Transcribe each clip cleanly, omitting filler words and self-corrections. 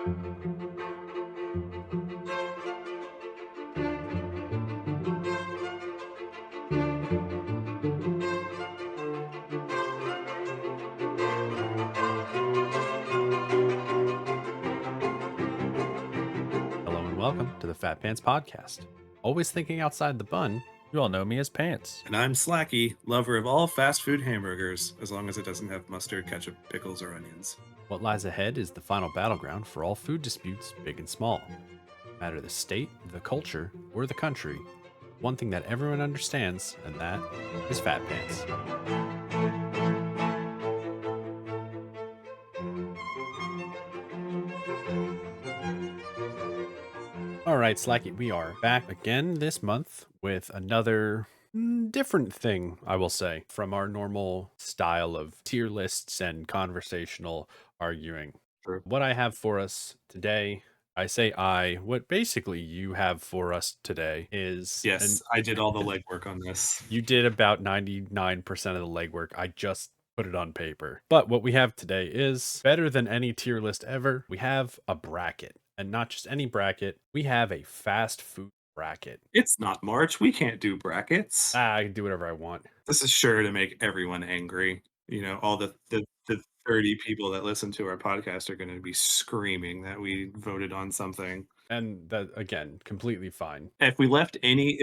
Hello and welcome to the Fat Pants Podcast. Always thinking outside the bun, you all know me as Pants. And I'm Slacky, lover of all fast food hamburgers, as long as it doesn't have mustard, ketchup, pickles, or onions. What lies ahead is the final battleground for all food disputes, big and small. No matter the state, the culture, or the country, one thing that everyone understands, and that is Fat Pants. All right, Slacky, we are back again this month with another different thing, I will say, from our normal style of tier lists and conversational arguing. True. What I have for us today, what basically you have for us today is, Yes, I did all the legwork on this. you did about 99% of the legwork. I just put it on paper. But what we have today is better than any tier list ever. We have a bracket, and not just any bracket. We have a fast food bracket. It's not March. We can't do brackets. I can do whatever I want. This is sure to make everyone angry. You know, all the 30 people that listen to our podcast are going to be screaming that we voted on something. And that, again, completely fine. If we left any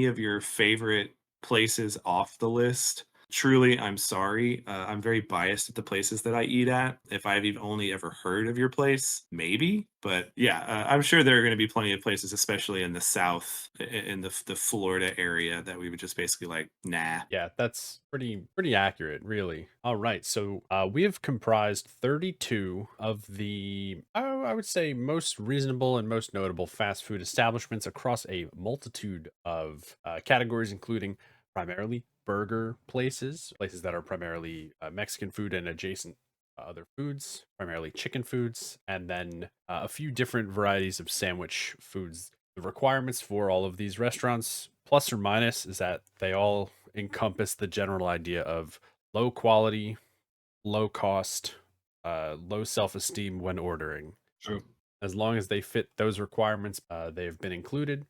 of your favorite places off the list, truly, I'm sorry. I'm very biased at the places that I eat at. If I've even only ever heard of your place, maybe. But yeah, I'm sure there are going to be plenty of places, especially in the South, in the Florida area, that we would just basically like, nah. Yeah, that's pretty accurate, really. All right, so we have comprised 32 of the, I would say, most reasonable and most notable fast food establishments across a multitude of categories, including primarily burger places that are primarily Mexican food and adjacent other foods, primarily chicken foods, and then a few different varieties of sandwich foods. The requirements for all of these restaurants, plus or minus, is that they all encompass the general idea of low quality, low cost, low self esteem when ordering. True. As long as they fit those requirements, they have been included.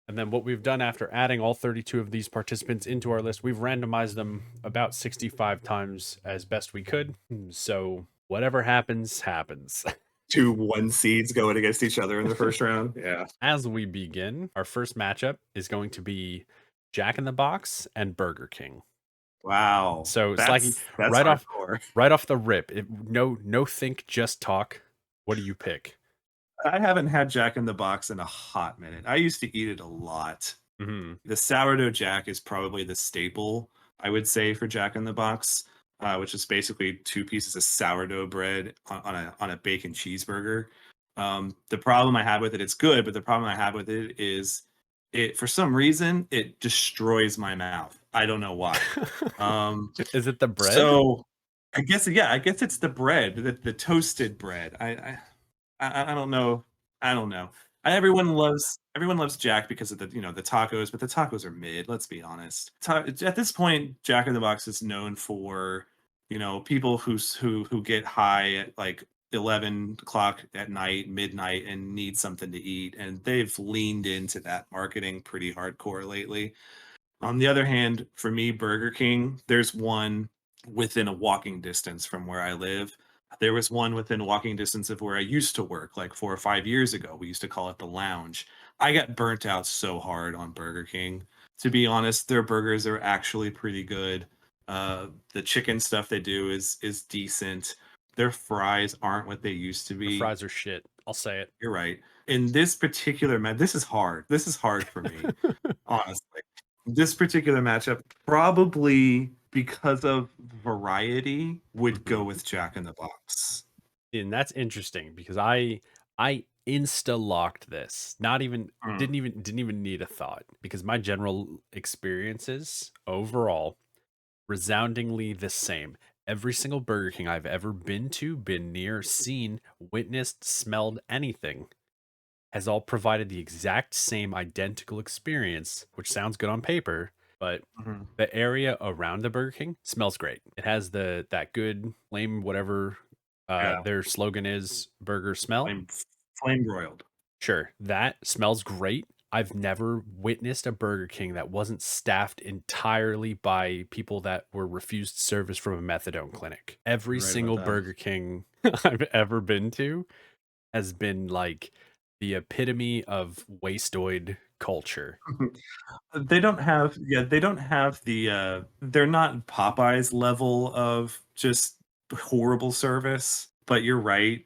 And then what we've done after adding all 32 of these participants into our list, we've randomized them about 65 times as best we could. So whatever happens, happens. 2 1 seeds going against each other in the first round. Yeah. As we begin, our first matchup is going to be Jack in the Box and Burger King. Wow. So that's Slacky, right hardcore. right off the rip, no think, just talk. What do you pick? I haven't had Jack in the Box in a hot minute. I used to eat it a lot. Mm-hmm. The sourdough Jack is probably the staple, I would say, for Jack in the Box, which is basically 2 pieces of sourdough bread on a bacon cheeseburger. The problem I have with it, it's good, but the problem I have with it is it, for some reason, it destroys my mouth. I don't know why. Is it the bread? So I guess, yeah, I guess it's the bread, the toasted bread. I don't know. I don't know. Everyone loves Jack because of the the tacos, but the tacos are mid. Let's be honest. At this point, Jack in the Box is known for people who get high at like 11 o'clock at night, midnight, and need something to eat, and they've leaned into that marketing pretty hardcore lately. On the other hand, for me, Burger King, there's one within a walking distance from where I live. There was one within walking distance of where I used to work, like 4 or 5 years ago. We used to call it the Lounge. I got burnt out so hard on Burger King. To be honest, their burgers are actually pretty good. The chicken stuff they do is decent. Their fries aren't what they used to The be. fries are shit. I'll say it. You're right. In this particular this is hard. This is hard for me, honestly. This particular matchup, probably because of variety, would go with Jack in the Box. And that's interesting because I insta locked this. Not even Mm. didn't even need a thought because my general experiences overall resoundingly the same. Every single Burger King I've ever been to, been near, seen, witnessed, smelled, anything has all provided the exact same identical experience, which sounds good on paper, but Mhm. the area around the Burger King smells great. It has that good lame whatever Yeah, Their slogan is "Burger smell." flame flame broiled. Sure, that smells great. I've never witnessed a Burger King that wasn't staffed entirely by people that were refused service from a methadone clinic. Every You're right about single that. Burger King I've ever been to has been like the epitome of wastoid culture. They don't have yeah, they don't have they're not Popeyes level of just horrible service, but you're right.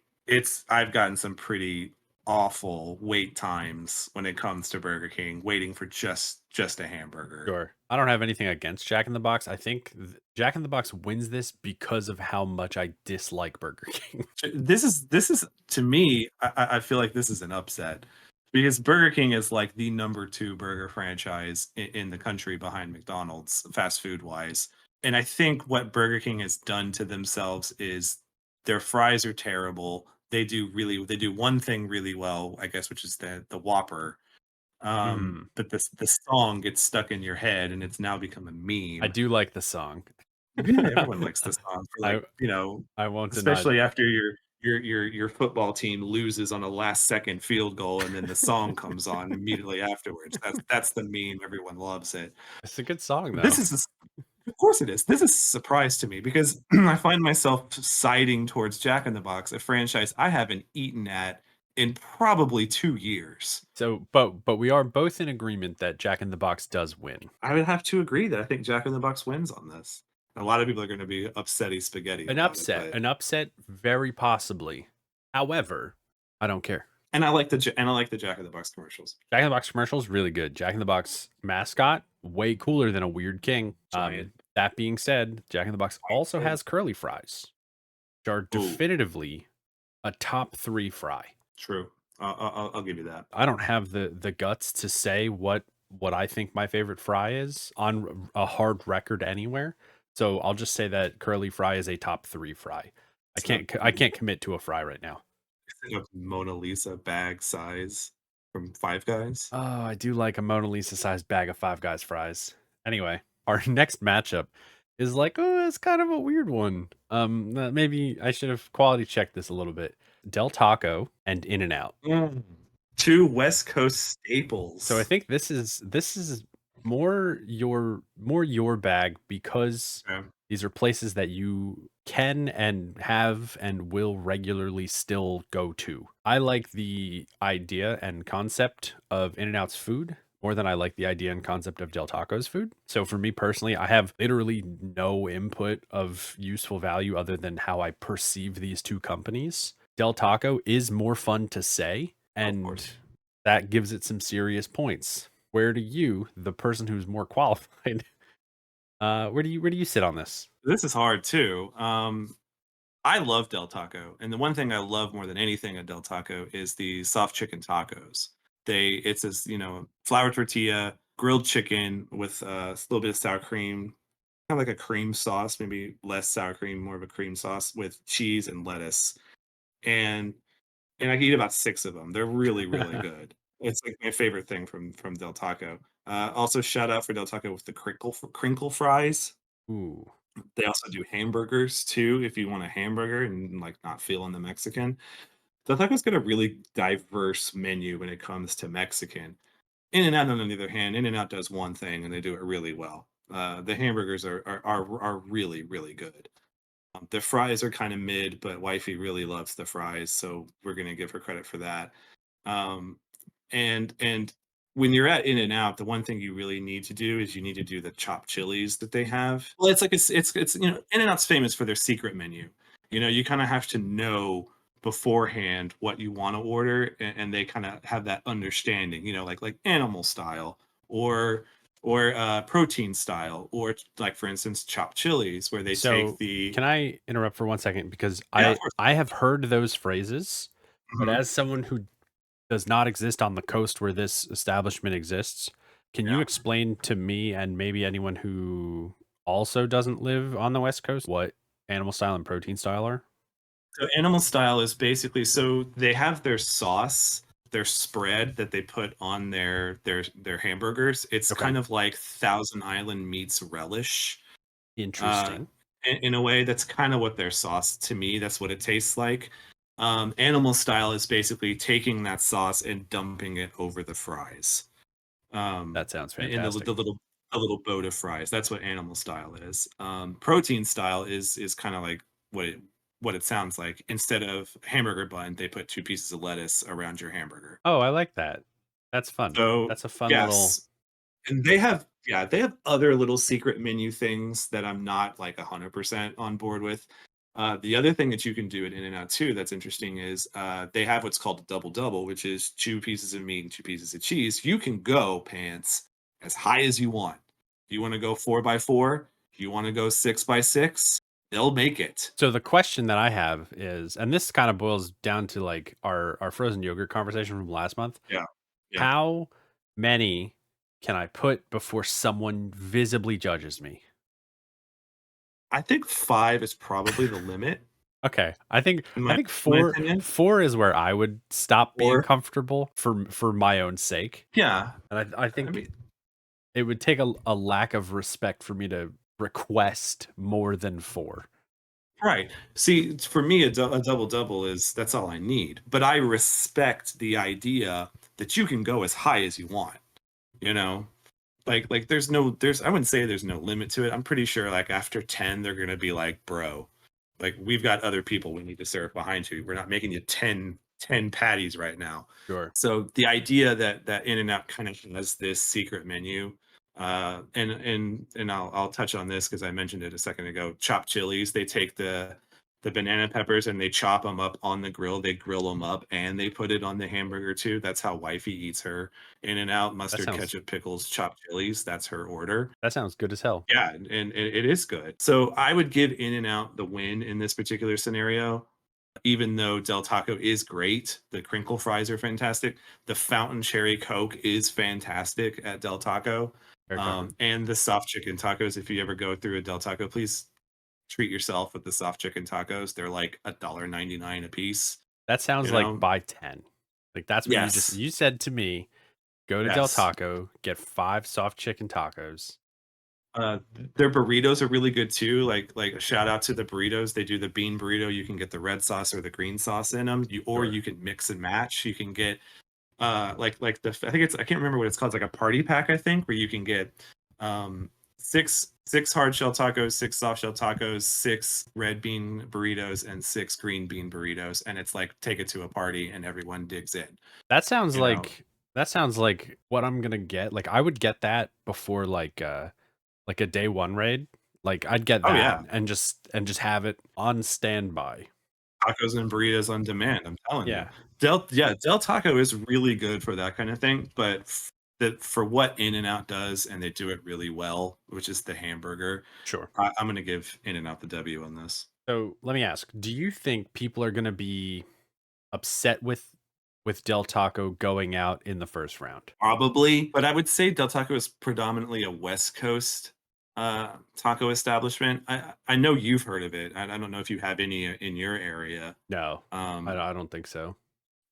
I've gotten some pretty awful wait times when it comes to Burger King, waiting for just a hamburger. Sure. I don't have anything against Jack in the Box. I think Jack in the Box wins this because of how much I dislike Burger King. This is to me, I feel like this is an upset because Burger King is like the number 2 burger franchise in the country behind McDonald's, fast food wise. And I think what Burger King has done to themselves is their fries are terrible. They do one thing really well, I guess, which is the Whopper. Mhm. But the song gets stuck in your head and it's now become a I meme. do like the song. Yeah, everyone likes the song for I like, you know, I won't deny especially that. after your football team loses on a last second field goal and then the song comes on immediately afterwards. That's the meme, everyone loves it. It's a good song But this though. is a s Of course it is. This is a surprise to me because I find myself siding towards Jack in the Box, a franchise I haven't eaten at in probably 2 years. So, but we are both in agreement that Jack in the Box does win. I would have to agree that I think Jack in the Box wins on this. A lot of people are gonna be upsetty spaghetti about it, but An upset, very possibly. However, I don't care. and I like the Jack in the Box commercials. Jack in the Box commercial is really good. Jack in the Box mascot, way cooler than a weird king. Giant That being said, Jack in the Box white also pig. has curly fries, which are Ooh, definitively a top three fry. true. I'll give you that. I don't have the guts to say what I think my favorite fry is on a hard record anywhere. So I'll just say that curly fry is a top three fry. It's a I can't commit to a fry right now. it's a Mona Lisa bag size from Five Guys. Oh, I do like a Mona Lisa sized bag of Five Guys fries. Anyway, our next matchup is like, oh, it's kind of a weird one. Maybe I should have quality checked this a little bit. Del Taco and In and Out. Mm. 2 West Coast So I staples. think this is more your bag because Yeah. these are places that you can and have and will regularly still go to. I like the idea and concept of In-N-Out's food more than I like the idea and concept of Del Taco's food. So for me personally, I have literally no input of useful value other than how I perceive these two companies. Del Taco is more fun to say, Of and course. that gives it some serious points. Where do you, the person who's more qualified, where do you sit on this? This is hard too. I love Del Taco, and the one thing I love more than anything at Del Taco is the soft chicken tacos. It's this, flour tortilla, grilled chicken with a little bit of sour cream, kind of like a cream sauce, maybe less sour cream, more of a cream sauce with cheese and lettuce. And I can eat about 6 of them. They're really, really good. It's like my favorite thing from Del Taco. Also shout out for Del Taco with the crinkle fries. Ooh, They also do hamburgers too, if you want a hamburger and, like, not feeling the Mexican. Del Taco's got a really diverse menu when it comes to Mexican. In-N-Out, on the other hand, In-N-Out does one thing, and they do it really well. The hamburgers are really, really good. The fries are kinda mid, but wifey really loves the fries, so we're gonna give her credit for that. Um, and when you're at In-N-Out, the one thing you really need to do is you need to do the chopped chilies that they have. Well, it's like it's In-N-Out's famous for their secret menu. You kinda have to know beforehand what you wanna order, and they kinda have that understanding, like animal style or protein style, or like, for instance, chopped chilies where they take so the can I interrupt for 1 second because Yeah, of course. I have heard those phrases, but Mhm. as someone who does not exist on the coast where this establishment exists, can you Yeah. explain to me and maybe anyone who also doesn't live on the West Coast what animal style and protein style are? So animal style is basically so they have their sauce, their spread that they put on their hamburgers. It's Okay, kind of like Thousand Island meets relish. Uh, interesting. in a way. That's kind of what their sauce to me. That's what it tastes like. Animal style is basically taking that sauce and dumping it over the fries. That sounds In the fantastic. little boat of fries. That's what animal style is. Protein style is kind of like what it what it sounds like. Instead of hamburger bun, they put two pieces of lettuce around your hamburger. Oh, I like that. That's fun. So That's a fun little. yes, and they have yeah, they have other little secret menu things that I'm not like 100% on board with. The other thing that you can do at In-N-Out too that's interesting is, they have what's called a double double, which is 2 pieces of meat and 2 pieces of cheese. You can go, pants, as high as you want. You wanna go 4 by 4? You wanna go 6 by 6? They'll make it. So the question that I have is, and this kind of boils down to like our frozen yogurt conversation from last month. Yeah. Yeah. How many can I put before someone visibly judges me? I think 5 is probably the limit, Okay, I think in my 4 opinion, 4 is where I would stop being or comfortable for my own sake, yeah. and I I think mean it would take a lack of respect for me to request more than 4. right. See, for me, a double double is that's all I need. But I respect the idea that you can go as high as you want. You know, like there's I wouldn't say there's no limit to it. I'm pretty sure like after 10, they're gonna be like, bro, like we've got other people we need to serve behind you. We're not making you ten patties right now. Sure, So the idea that In and Out kind of has this secret menu, and I'll touch on this because I mentioned it a second ago. Chopped chilies, they take the banana peppers and they chop them up on the grill. They grill them up and they put it on the hamburger too. That's how wifey eats her In and Out that mustard, sounds ketchup, pickles, chopped chilies. That's her order. that sounds good as hell. Yeah, and it is good. So I would give In and Out the win in this particular scenario, even though Del Taco is great. The crinkle fries are fantastic. The fountain cherry Coke is fantastic at Del Taco. Very fair. And the soft chicken tacos. If you ever go through a Del Taco, please treat yourself with the soft chicken tacos. They're like $1.99 a piece. That sounds You like know? buy 10. Like, that's what Yes. you said to me, "Go to Del Yes. Taco, get 5 soft chicken tacos." Their burritos are really good too. Like a shout out to the burritos. They do the bean burrito. You can get the red sauce or the green sauce in them. Or Sure. you can mix and match. You can get like the I think it's I can't remember what it's called. It's like a party pack, I think, where you can get six hard shell tacos, 6 soft shell tacos, 6 red bean burritos, and 6 green bean burritos. And it's like take it to a party and everyone digs in. That sounds You know? like what I'm gonna get. Like, I would get that before, like a day 1 raid. Like, I'd get Oh that yeah. and just have it on standby. Tacos and burritos on demand, I'm telling you. Yeah, Del Taco is really good for that kind of thing, but for what In and Out does, and they do it really well, which is the hamburger, sure. I'm gonna give In and Out the W on this. So, let me ask, do you think people are gonna be upset with Del Taco going out in the first round? Probably, but I would say Del Taco is predominantly a West Coast, taco establishment. I know you've heard of it. I don't know if you have any in your area, No, um, I don't think so.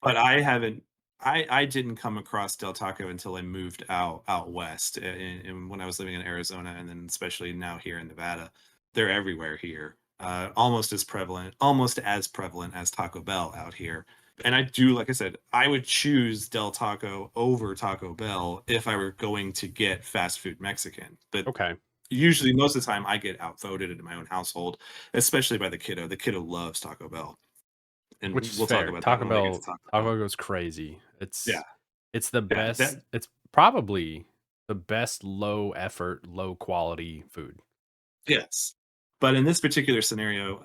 but I haven't I didn't come across Del Taco until I moved out west, and when I was living in Arizona, and then especially now here in Nevada. They're everywhere here, almost as prevalent as Taco Bell out here. And I do, like I said, I would choose Del Taco over Taco Bell if I were going to get fast food Mexican. But Okay. usually, most of the time, I get outvoted in my own household, especially by the kiddo. The kiddo loves Taco Bell, Which and is we'll talk fair. about that when we get to Taco Taco Bell. Bell goes crazy. Yeah. It's the Yeah, best. It's probably the best low effort, low quality food. yes. But in this particular scenario,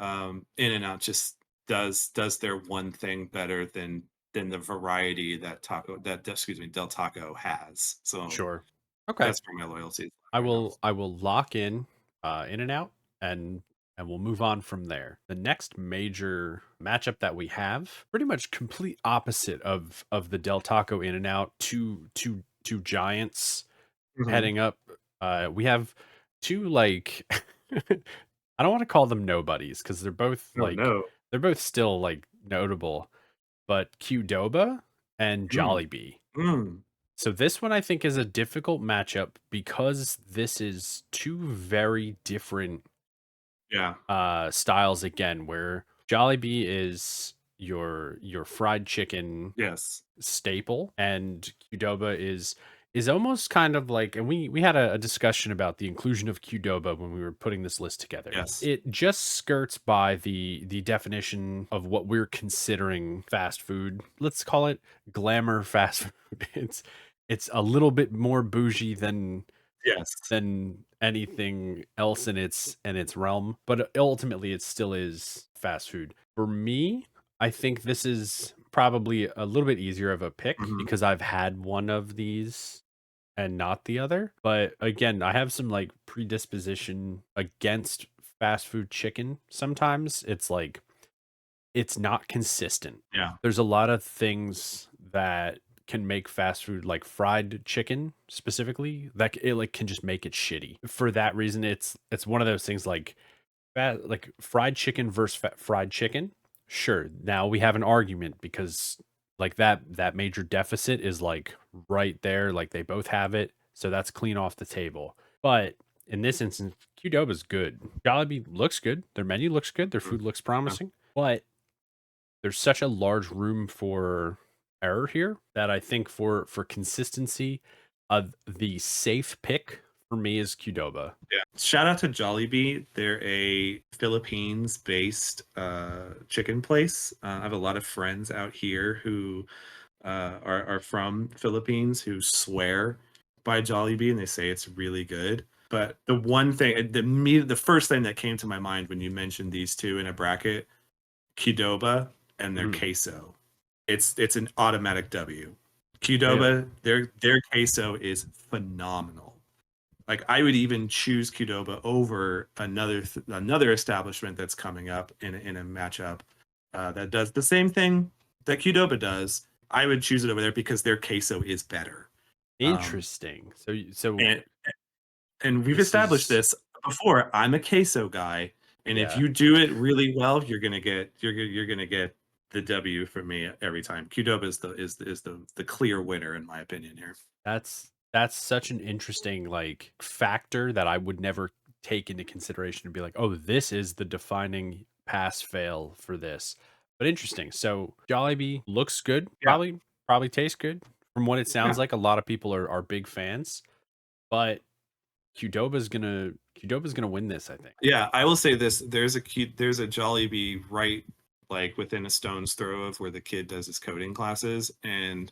In-N-Out just does their one thing better than the variety that excuse me, Del Taco has. So Sure. Okay. that's where my loyalty is right now. I will lock in in and out and we'll move on from there. The next major matchup that we have, pretty much complete opposite of the Del Taco in and out, two giants Mhm. heading up. We have two like I don't want to call them nobodies because Oh, no. they're both still like notable, but Qdoba and Mm. Jollibee. Mm. So this one I think is a difficult matchup because this is two very different Yeah. styles again, where Jollibee is your fried chicken Yes. staple, and Qdoba is almost kind of like, and we had a discussion about the inclusion of Qdoba when we were putting this list together. Yes. It just skirts by the definition of what we're considering fast food. Let's call it glamour fast food. It's a little bit more bougie Yes. than anything else in its realm, but ultimately it still is fast food. For me, I think this is probably a little bit easier of a pick Mhm. because I've had one of these and not the other. But again, I have some like predisposition against fast food chicken. Sometimes it's like it's not consistent. Yeah. There's a lot of things that can make fast food, like fried chicken specifically, that it like can just make it shitty. For that reason, it's one of those things like like fried chicken versus fried chicken. Sure, now we have an argument because like that major deficit is like right there, like they both have it, so that's clean off the table. But in this instance, Qdoba is good. Jollibee looks good. Their menu looks good. Their Mhm. food looks Yeah. promising. But there's such a large room for error here that I think for consistency, the safe pick for me is Qdoba. Yeah. Shout out to Jollibee. They're a Philippines-based chicken place. I have a lot of friends out here who are from Philippines who swear by Jollibee and they say it's really good. But the one thing, the first thing that came to my mind when you mentioned these two in a bracket, Qdoba and their Mhm. queso. It's an automatic W. Really? Qdoba, their queso is phenomenal. Like I would even choose Qdoba over another establishment that's coming up in a matchup that does the same thing that Qdoba does. I would choose it over there because their queso is better. Um, Interesting. So and and we've this established is this before. I'm a queso guy, and if yeah. you do it really well, you're gonna get the W from me every time. Qdoba is the clear winner in my opinion here. That's such an interesting like factor that I would never take into consideration and be like, "Oh, this is the defining pass fail for this." But interesting. So Jollibee looks good, Yeah, probably tastes good. From what it sounds yeah. like, a lot of people are big fans, but Qdoba's gonna win this, I think. Yeah, I will say this, there's a Jollibee right, like, within a stone's throw of where the kid does his coding classes, and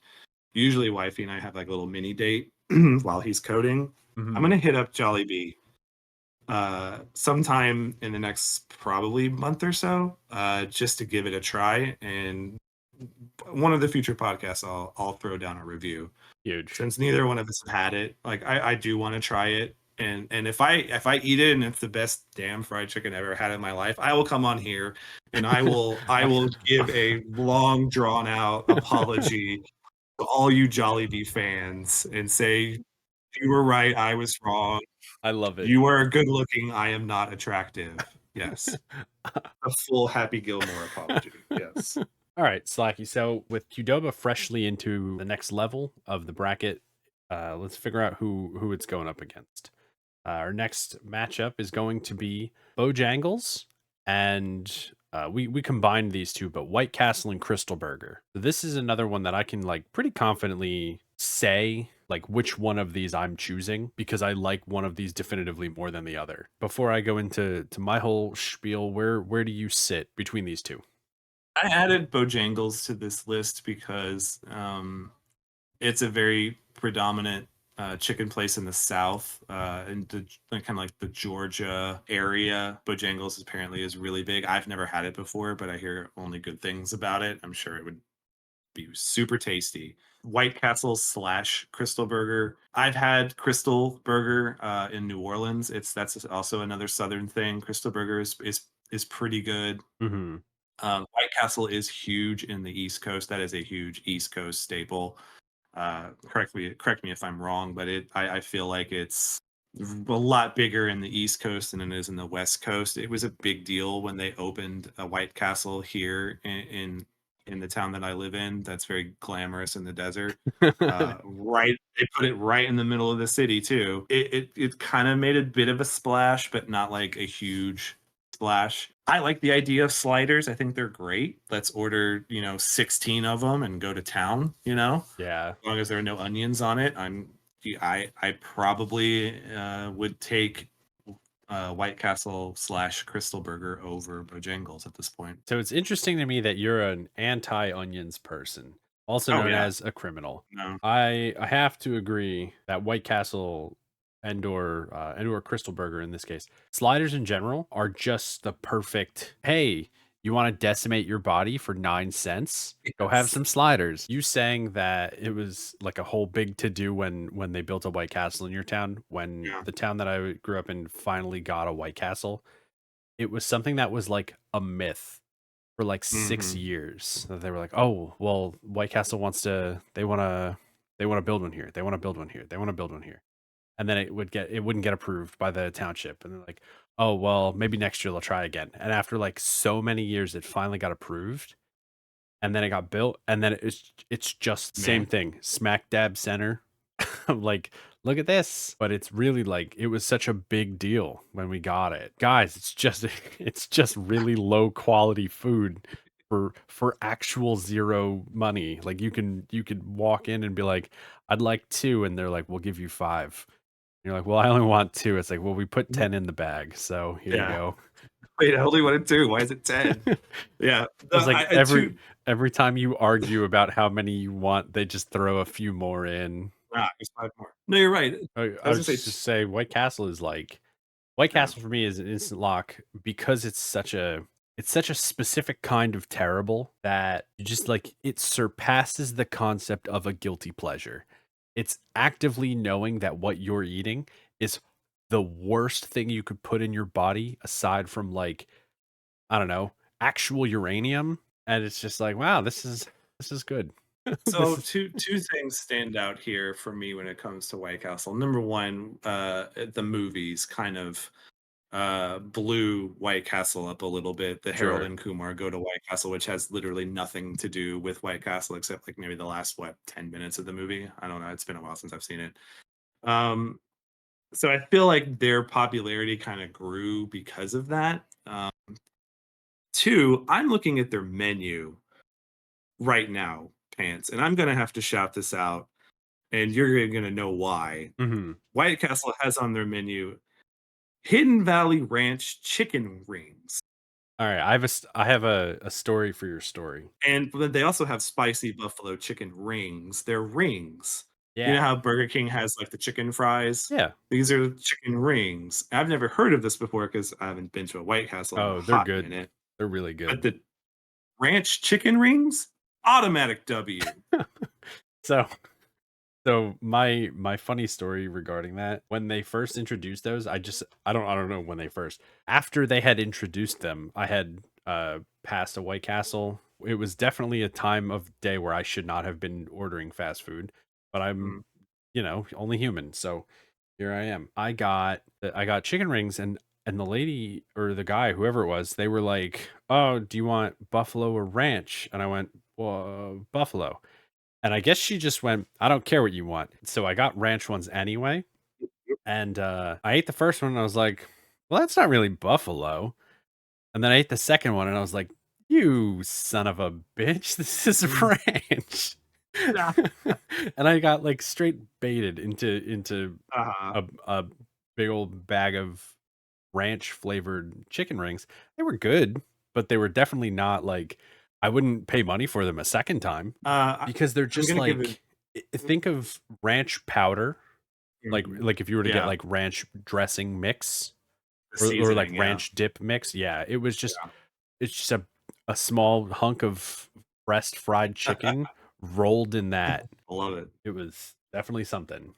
usually wifey and I have, like, a little mini date while he's coding. I'm Mhm. gonna hit up Jollibee, sometime in the next probably month or so, just to give it a try, and one of the future podcasts, I'll throw down a review. Huge. Since neither one of us have had it, like I do want to try it. And if I eat it and it's the best damn fried chicken I've ever had in my life, I will come on here and I will give a long drawn out apology to all you Jollibee fans and say you were right, I was wrong. I love it. You are good looking, I am not attractive. Yes. A full Happy Gilmore apology. Yes. All right, Slacky. So with Qdoba freshly into the next level of the bracket, let's figure out who it's going up against. Our next matchup is going to be Bojangles, and we combined these two, but White Castle and Crystal Burger. So this is another one that I can like pretty confidently say like which one of these I'm choosing because I like one of these definitively more than the other. Before I go into my whole spiel, where do you sit between these two? I added Bojangles to this list because it's a very predominant chicken place in the South, in the kind of like the Georgia area. Bojangles apparently is really big. I've never had it before, but I hear only good things about it. I'm sure it would be super tasty. White Castle slash Crystal Burger. I've had Crystal Burger in New Orleans. That's also another Southern thing. Crystal Burger is pretty good. Hmm. White Castle is huge in the East Coast. That is a huge East Coast staple. Correct me if I'm wrong, but I feel like it's a lot bigger in the East Coast than it is in the West Coast. It was a big deal when they opened a White Castle here in the town that I live in. That's very glamorous in the desert. Right, they put it right in the middle of the city too. It kind of made a bit of a splash, but not like a huge splash. I like the idea of sliders. I think they're great. Let's order, 16 of them and go to town, Yeah. as long as there are no onions on it. I probably would take White Castle slash Crystal Burger over Bojangles at this point. So it's interesting to me that you're an anti-onions person, also Oh known yeah, as a criminal. no, I have to agree that White Castle and or Crystal Burger in this case, sliders in general are just the perfect. Hey, you want to decimate your body for 9 cents? Go have yes, some sliders. You saying that it was like a whole big to do when they built a White Castle in your town. When yeah, the town that I grew up in finally got a White Castle, it was something that was like a myth for like 6 hmm years. That they were like, "Oh, well, White Castle wants to they wanna build one here. They wanna build one here. They wanna build one here." And then it wouldn't get approved by the township. And they're like, "Oh, well, maybe next year they'll try again." And after like so many years, it finally got approved, and then it got built, and then it's just same man. thing, smack dab center. I'm like, look at this. But it's really like it was such a big deal when we got it. Guys, it's just it's just really low quality food for actual zero money. Like you could walk in and be like, I'd like two, and they're like, we'll give you five. You're like, well, I only want two. It's like, well, we put 10 in the bag, so here you Yeah. go. Wait, I only wanted two. Why is it 10? Yeah. It's like I two. every time you argue about how many you want, they just throw a few more in. There's 5 more. No, you're right. I I was would gonna say just say White yeah. Castle for me is an instant lock because it's such a specific kind of terrible that you just like it surpasses the concept of a guilty pleasure. It's actively knowing that what you're eating is the worst thing you could put in your body aside from like, I don't know, actual uranium. And it's just like, wow, this is good. So This is two things stand out here for me when it comes to White Castle. Number one, the movies kind of blew White Castle up a little bit. The Harold sure. and Kumar Go to White Castle, which has literally nothing to do with White Castle except like maybe the last 10 minutes of the movie. I don't know. It's been a while since I've seen it. Um, so I feel like their popularity kind of grew because of that. Two, I'm looking at their menu right now, Pants, and I'm gonna have to shout this out, and you're gonna know why. Mhm. White Castle has on their menu Hidden Valley Ranch chicken rings, All right, I have a story for your story. and but they also have spicy buffalo chicken rings. They're rings. You know Yeah. how Burger King has like the chicken fries? Yeah. These are chicken rings. I've never heard of this before because I haven't been to a White Castle in a Oh, they're hot good. minute. They're really But good. the ranch chicken rings, automatic W. So my funny story regarding that, when they first introduced those, I don't know when they first. After they had introduced them, I had passed a White Castle. It was definitely a time of day where I should not have been ordering fast food, but I'm, Mm, only human. So here I am. I got chicken rings, and the lady or the guy, whoever it was, they were like, "Oh, do you want buffalo or ranch?" And I went, "Well, buffalo." And I guess she just went, "I don't care what you want." So I got ranch ones anyway, and, I ate the first one and I was like, "Well, that's not really buffalo." And then I ate the second one and I was like, "You son of a bitch, this is mm, ranch." yeah, And I got, like, straight baited into uh-huh. a big old bag of ranch flavored chicken rings. They were good, but they were definitely not like I wouldn't pay money for them a second time I because they're I'm just gonna give it like think of ranch powder, mhm, like if you were to get yeah, like ranch dressing mix the or like seasoning, yeah. ranch dip mix. Yeah, Yeah. it's just a small hunk of breast fried chicken rolled in that. I love it. It was definitely something.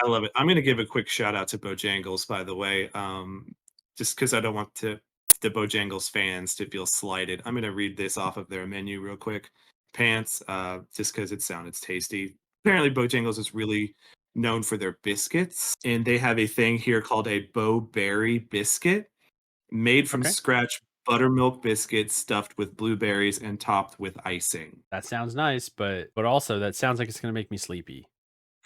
I love it. I'm gonna give a quick shout out to Bojangles, by the way, just because I don't want the Bojangles fans to feel slighted. I'm gonna read this off of their menu real quick. Pants, just because it sounded tasty. Apparently, Bojangles is really known for their biscuits, and they have a thing here called a Bo Berry biscuit, made from Okay. scratch buttermilk biscuits stuffed with blueberries and topped with icing. That sounds nice, but also that sounds like it's gonna make me sleepy.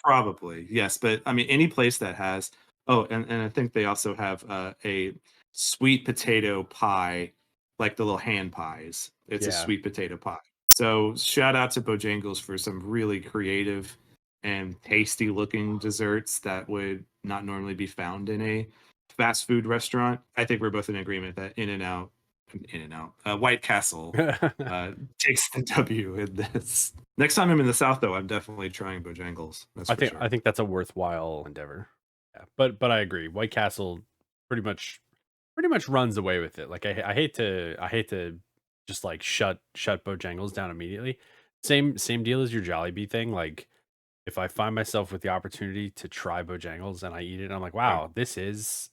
Probably, yes, but I mean, any place that has oh, and I think they also have, a sweet potato pie, like the little hand pies. It's a Yeah. sweet potato pie. So shout out to Bojangles for some really creative and tasty looking desserts that would not normally be found in a fast food restaurant. I think we're both in agreement that White Castle uh, takes the W in this. Next time I'm in the South, though, I'm definitely trying Bojangles. That's I for think sure. I think that's a worthwhile endeavor. Yeah, but I agree. White Castle pretty much pretty much runs away with it. Like I hate to just like shut Bojangles down immediately. Same deal as your Jollibee thing. Like if I find myself with the opportunity to try Bojangles and I eat it, I'm like, Right. wow, this is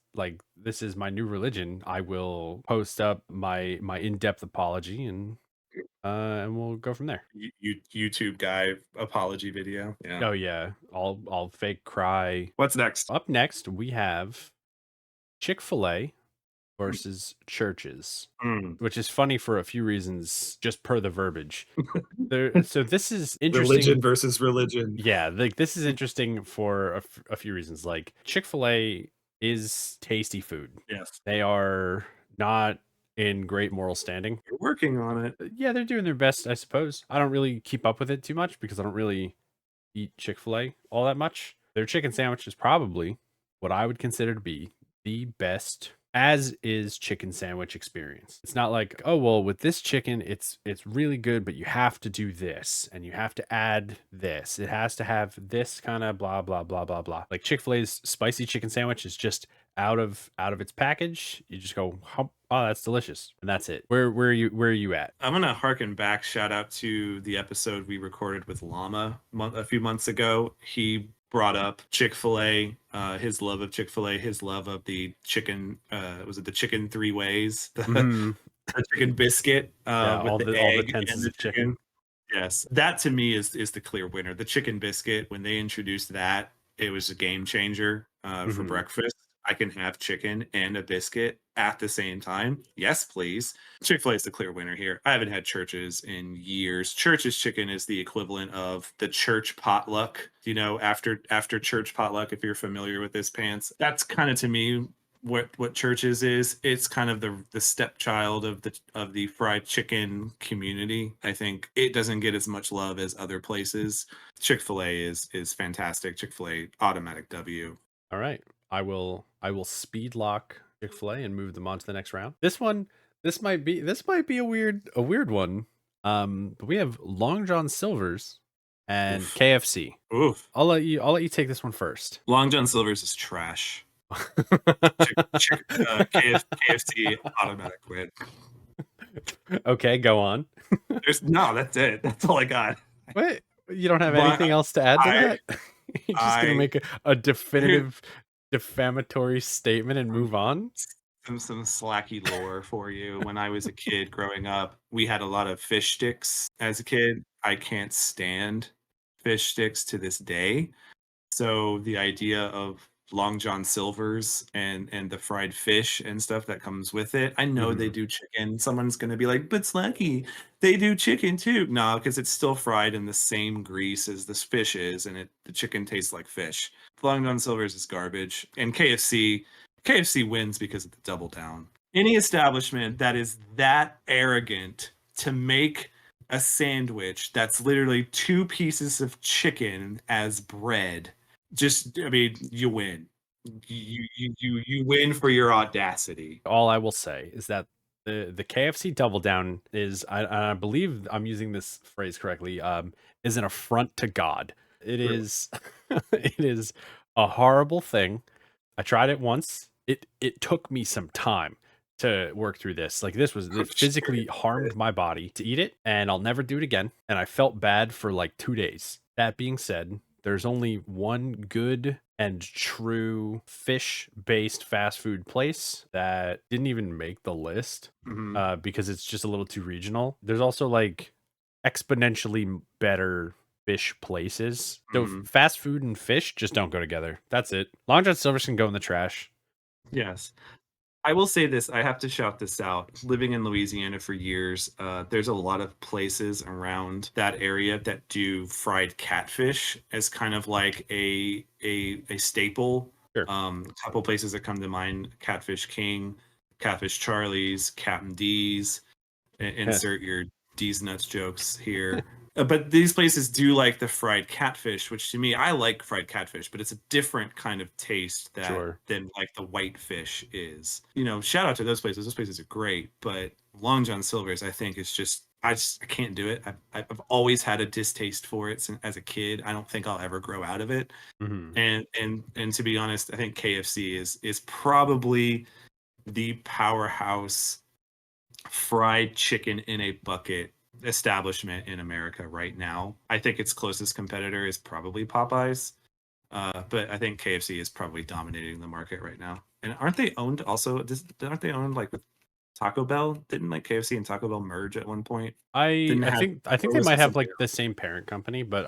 my new religion. I will post up my in depth apology and we'll go from there. YouTube guy apology video. Yeah. Oh yeah, I'll fake cry. What's next? Up next, we have Chick-fil-A versus churches, Mm. which is funny for a few reasons just per the verbiage. There so this is Religion interesting. versus religion. Yeah, like this is interesting for a few reasons. Like Chick-fil-A is tasty food. Yes. They are not in great moral standing. You're working on it. Yeah, they're doing their best, I suppose. I don't really keep up with it too much because I don't really eat Chick-fil-A all that much. Their chicken sandwich is probably what I would consider to be the best as is chicken sandwich experience. It's not like, oh well, with this chicken it's really good, but you have to do this and you have to add this. It has to have this kind of blah blah blah blah blah. Like Chick-fil-A's spicy chicken sandwich is just out of its package. You just go, "Hump, oh, that's delicious." And that's it. Where are you at? I'm gonna harken back. Shout out to the episode we recorded with Llama a few months ago. He brought up Chick Fil A, his love of Chick Fil A, his love of the chicken. Was it the chicken three ways? Mhm. The chicken biscuit Yeah, with the all the egg and tenses the of chicken. chicken. Yes, that to me is the clear winner. The chicken biscuit, when they introduced that, it was a game changer for Mhm. breakfast. I can have chicken and a biscuit at the same time. Yes, please. Chick-fil-A is the clear winner here. I haven't had Church's in years. Church's chicken is the equivalent of the church potluck. After church potluck, if you're familiar with this pants, that's kind of to me what Church's is. It's kind of the stepchild of the fried chicken community. I think it doesn't get as much love as other places. Chick-fil-A is fantastic. Chick-fil-A automatic W. All right. I will speed lock Chick-fil-A and move them on to the next round. This might be a weird one. But we have Long John Silver's and Oof. KFC. Oof. I'll let you take this one first. Long John Silver's is trash. KFC automatic win. Okay, go on. That's it. That's all I got. Wait, you don't have But anything else to add to I that? You're just gonna I make a definitive defamatory statement and some move on? some slacky lore for you. When I was a kid growing up, we had a lot of fish sticks as a kid. I can't stand fish sticks to this day. So the idea of Long John Silver's and the fried fish and stuff that comes with it. I know they Mhm. do chicken. Someone's gonna be like, "But Slacky, they do chicken too." No, because it's still fried in the same grease as this fish is, and the chicken tastes like fish. Long John Silver's is garbage, and KFC wins because of the double down. Any establishment that is that arrogant to make a sandwich that's literally two pieces of chicken as bread, just I mean, you win. You win for your audacity. All I will say is that the KFC double down is I believe I'm using this phrase correctly, is an affront to God. It Really. is it is a horrible thing. I tried it once. It took me some time to work through this. Like I'm this sure physically harmed my body to eat it, and I'll never do it again. And I felt bad for like 2 days. That being said, there's only one good and true fish-based fast food place that didn't even make the list Mhm. because it's just a little too regional. There's also like exponentially better fish places. So Mhm. fast food and fish just don't go together. That's it. Long John Silver's can go in the trash. Yes. I will say this, I have to shout this out. Living in Louisiana for years, there's a lot of places around that area that do fried catfish as kind of like a staple. Sure. A couple places that come to mind, Catfish King, Catfish Charlie's, Captain D's. Insert your D's nuts jokes here. But these places do like the fried catfish, which to me, I like fried catfish, but it's a different kind of taste that Sure. than like the white fish is. You know, shout out to those places. Those places are great, but Long John Silver's, I think, is just I can't do it. I've always had a distaste for it as a kid. I don't think I'll ever grow out of it. Mhm. And to be honest, I think KFC is probably the powerhouse fried chicken in a bucket establishment in America right now. I think its closest competitor is probably Popeyes, but I think KFC is probably dominating the market right now. And aren't they owned also? Aren't they owned like with Taco Bell? Didn't like KFC and Taco Bell merge at one point? I Didn't I have, think I think or they was might it have something like the else? same parent company, but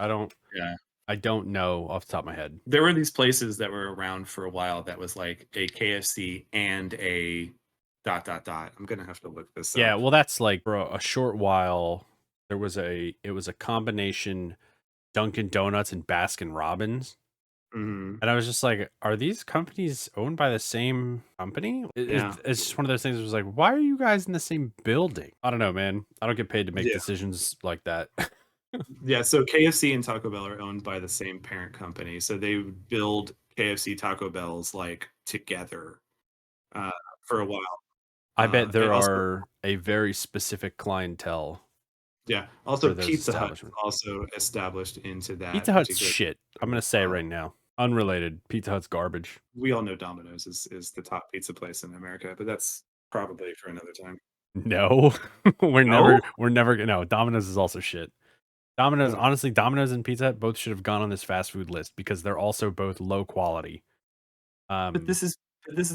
Yeah. I don't know off the top of my head. There were these places that were around for a while that was like a KFC and a dot dot dot. I'm gonna have to look this Yeah, up. well, that's like for a short while. It was a combination Dunkin' Donuts and Baskin Robbins, Hmm. and I was just like, are these companies owned by the same company? Yeah. It's just one of those things. It was like, why are you guys in the same building? I don't know, man. I don't get paid to make Yeah. decisions like that. Yeah, so KFC and Taco Bell are owned by the same parent company, so they would build KFC Taco Bells, like, together, uh, for a while, I bet and there also are a very specific clientele yeah, for also those Pizza Hut is establishments. also established into Pizza that Hut's particular shit. I'm as gonna say it well. right now. Unrelated. Pizza Hut's garbage. We all know Domino's is the top pizza place in America, but that's probably for another time. No, No? we're never gonna. No, Domino's is also shit. Domino's, Ugh. honestly, Domino's and Pizza Hut both should have gone on this fast food list because they're also both low quality. But Um, this is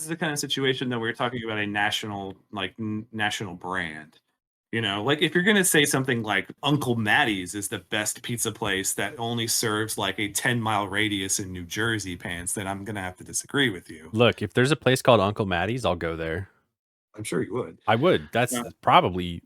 the kind of situation that we're talking about a national, like, national brand. You know, like if you're gonna say something like Uncle Mattie's is the best pizza place that only serves like a 10-mile radius in New Jersey pants, then I'm gonna have to disagree with you. Look, if there's a place called Uncle Mattie's, I'll go there. I'm sure you would. I would. That's Uh, probably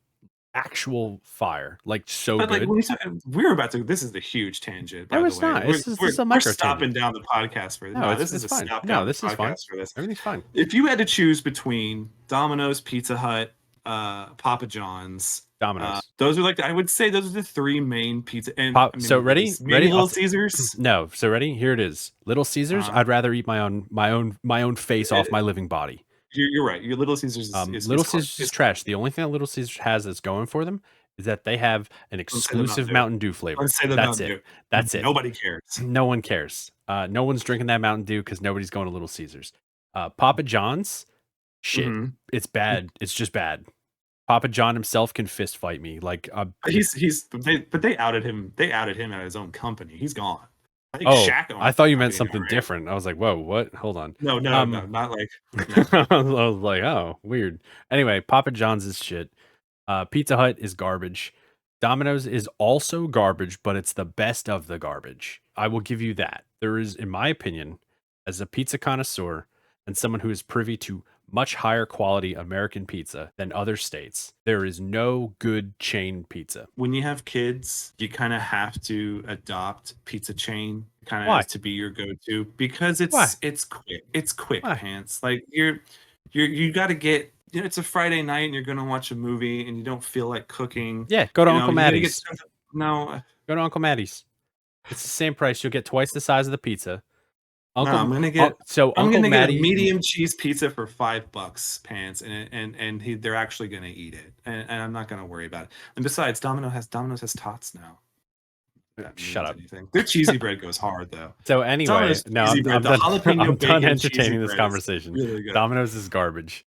actual fire. Like so but like good. when we talk, we're about to. This is a huge tangent, by No, the it's way. not. This is a We're micro stopping tangent. down the podcast for No, no. This is it's a fine. stop No, down the this is fine. podcast for this. Everything's fine. If you had to choose between Domino's, Pizza Hut, Papa John's, Domino's. those are like I would say those are the three main pizza. And Pop. I So mean, ready? maybe Ready? Little Caesars. No. So ready? Here it is. Little Caesars. Uh, I'd rather eat my own face off it, my living body. you're right. Your Little Caesars Little Caesars is is trash. The only thing that Little Caesars has that's going for them is that they have an don't say the Mountain exclusive Dew. Mountain Dew Don't flavor. say the That's Mountain it. Dew. That's it. Nobody cares. No one cares. No one's drinking that Mountain Dew because nobody's going to Little Caesars. Papa John's, shit. Hmm. It's bad. It's just bad. Papa John himself can fist fight me. Like, But they outed him. They outed him at his own company. He's gone. I think oh, Shaq owns I thought the you meant company now, something right? different. I was like, whoa, what? Hold on. No, no, no, Um, not like no. I was like, oh, weird. Anyway, Papa John's is shit. Pizza Hut is garbage. Domino's is also garbage, but it's the best of the garbage. I will give you that. There is, in my opinion, as a pizza connoisseur and someone who is privy to much higher quality American pizza than other states, there is no good chain pizza. When you have kids, you kind of have to adopt pizza chain kind of Why? as to be your go-to because Why? it's quick. It's quick Why? pants. Like you got to get you know it's a Friday night and you're going to watch a movie and you don't feel like cooking. Yeah, go to You know, Uncle you got to get Mattie's. something. No, Go to Uncle Mattie's. It's the same price. You'll get twice the size of the pizza. no, Uncle, so I'm Uncle gonna get a Maddie, medium cheese pizza for $5 pants, they're actually gonna eat it, and I'm not gonna worry about it. And besides, Domino's has tots now. If that shut means up. anything. Their cheesy bread goes hard though. So anyway, Domino's no, cheesy bread, I'm the done. jalapeno I'm done bacon cheesy entertaining this bread is conversation. really good. Domino's is garbage.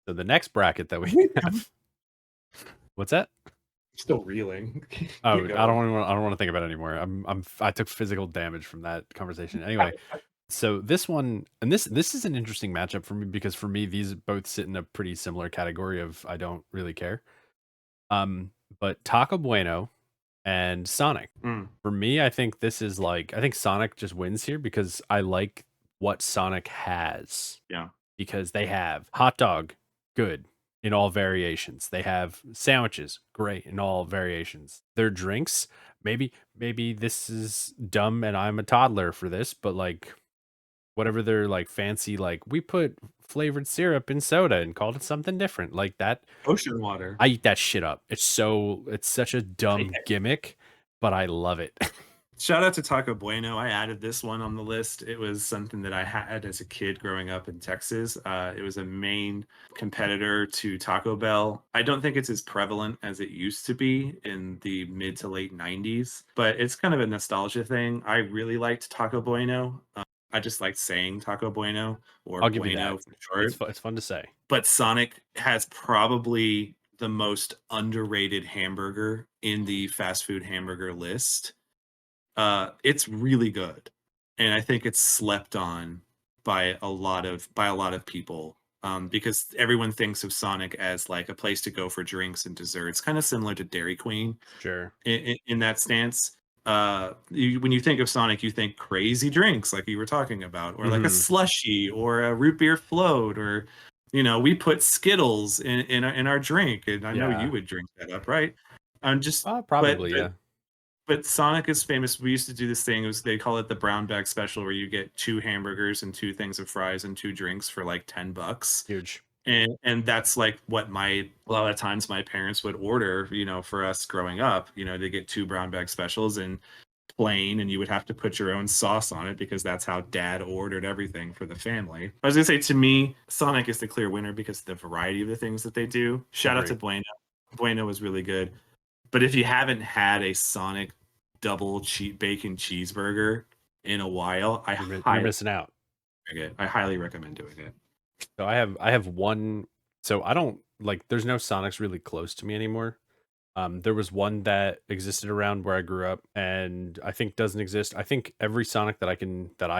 So the next bracket that we Keep going. have, what's that? I'm still reeling. Oh, Keep going. I don't want to think about it anymore. I took physical damage from that conversation. Anyway, so this one, and this is an interesting matchup for me because for me these both sit in a pretty similar category of I don't really care. Um, but Taco Bueno and Sonic. Mm, For me, I think this is like I think Sonic just wins here because I like what Sonic has. yeah. Because they have hot dog, good in all variations. They have sandwiches, great in all variations. Their drinks, maybe this is dumb and I'm a toddler for this, but like whatever their like fancy like we put flavored syrup in soda and called it something different like that. Ocean water. I eat that shit up. It's such a I dumb gimmick, but I love it. Shout out to Taco Bueno. I added this one on the list. It was something that I had as a kid growing up in Texas. It was a main competitor to Taco Bell. I don't think it's as prevalent as it used to be in the mid to late 90s, but it's kind of a nostalgia thing. I really liked Taco Bueno. I just liked saying Taco Bueno or I'll give you Bueno that. for short. It's fun to say. But Sonic has probably the most underrated hamburger in the fast food hamburger list. It's really good, and I think it's slept on by a lot of people, because everyone thinks of Sonic as, like, a place to go for drinks and desserts, kinda similar to Dairy Queen Sure. in that stance. When you think of Sonic, you think crazy drinks like you were talking about, or like a Mhm. slushie or a root beer float, or, we put Skittles in our drink, and I know you Yeah. would drink that up, right? Just but Probably, yeah. but Sonic is famous. We used to do this thing, it was they call it the brown bag special, where you get 2 hamburgers and 2 things of fries and 2 drinks for, like, 10 bucks, Huge. and that's, like, what my a lot of times my parents would order, for us growing up. They get 2 brown bag specials and plain, and you would have to put your own sauce on it because that's how dad ordered everything for the family. I was gonna say, to me, Sonic is the clear winner because of the variety of the things that they do. Shout out to Agree. Bueno. Bueno was really good. But if you haven't had a Sonic double bacon cheeseburger in a while, You're missing out. I highly recommend doing it. So I have one so I don't like there's no Sonics really close to me anymore. There was one that existed around where I grew up and I think doesn't exist. I think every Sonic that I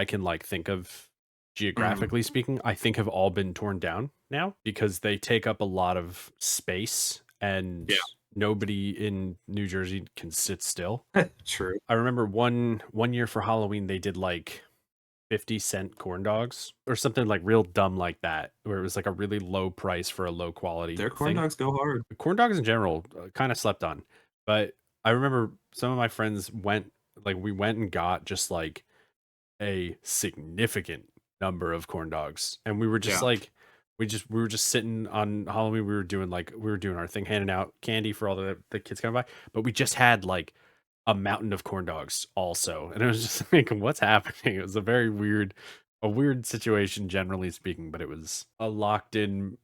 can like think of Mhm. geographically speaking, I think have all been torn down now because they take up a lot of space and Yeah, nobody in New Jersey can sit still. true. I remember one year for Halloween they did like 50-cent corn dogs or something like real dumb like that, where it was like a really low price for a low quality Their corn thing. dogs go hard. Corn dogs in general kind of slept on, but I remember some of my friends we went and got just like a significant number of corn dogs, and we were just Yeah. like, we were just sitting on Halloween. We were doing our thing, handing out candy for all the kids coming by, but we just had like a mountain of corn dogs also, and it was just like, what's happening? It was a weird situation generally speaking, but it was a locked in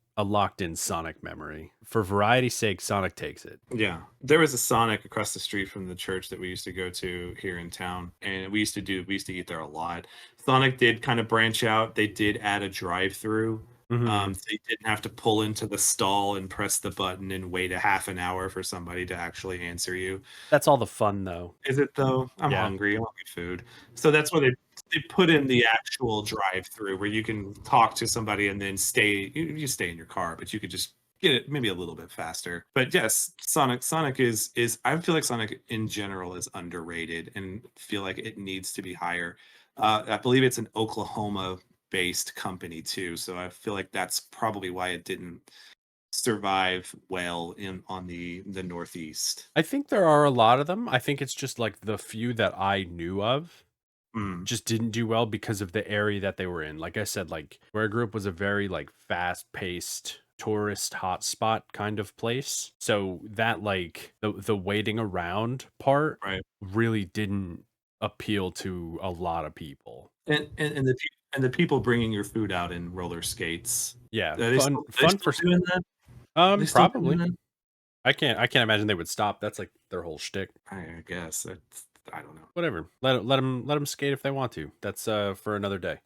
Sonic memory. For variety's sake, Sonic takes it. Yeah. There was a Sonic across the street from the church that we used to go to here in town, and we used to eat there a lot. Sonic did kind of branch out. They did add a drive-through, Hmm. so you didn't have to pull into the stall and press the button and wait a half an hour for somebody to actually answer you. That's all the fun though. Is it though? I'm Yeah. hungry, I want my food. So that's why they put in the actual drive-through where you can talk to somebody and then you stay in your car, but you could just get it maybe a little bit faster. But yes, Sonic is I feel like Sonic in general is underrated and feel like it needs to be higher. I believe it's an Oklahoma-based company too, so I feel like that's probably why it didn't survive well in on the Northeast. I think there are a lot of them. I think it's just like the few that I knew of Mm, just didn't do well because of the area that they were in. Like I said, like where I grew up was a very like fast-paced tourist hotspot kind of place. So that like the waiting around part right. really didn't appeal to a lot of people. And the people bringing your food out in roller skates, Yeah, are they fun still for doing that? Are they still doing probably. that? I can't imagine they would stop. That's like their whole shtick. I guess, I don't know. Whatever. Let them skate if they want to. That's for another day.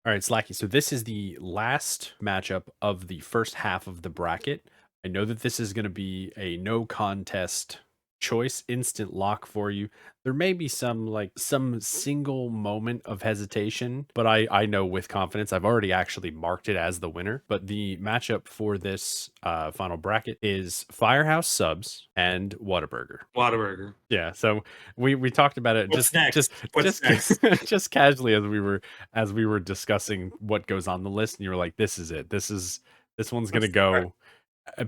All right, Slacky. So this is the last matchup of the first half of the bracket. I know that this is going to be a no contest choice, instant lock for you. There may be some single moment of hesitation, but I know with confidence I've already actually marked it as the winner. But the matchup for this final bracket is Firehouse Subs and Whataburger. Whataburger. Yeah, so we talked about it What's next? What's just next? just casually as we were discussing what goes on the list, and you were like, "This is it. This one's gonna What's the crack? go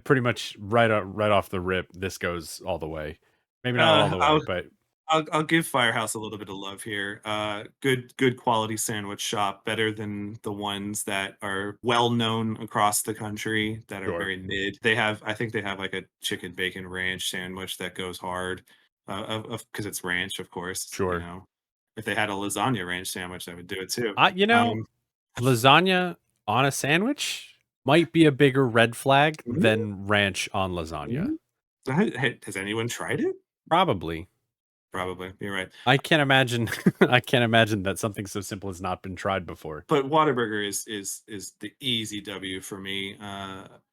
pretty much right off the rip. This goes all the way. Maybe not all the I way, was but." I'll give Firehouse a little bit of love here. Good quality sandwich shop, better than the ones that are well known across the country that are Sure. very mid. I think they have like a chicken bacon ranch sandwich that goes hard, of because it's ranch, of course. You Sure. know, if they had a lasagna ranch sandwich, I would do it too. You know, Um, lasagna on a sandwich might be a bigger red flag mm, than ranch on lasagna. mm. Has anyone tried it? Probably. Probably. You're right. I can't imagine I can't imagine that something so simple has not been tried before. But Whataburger is the easy W for me.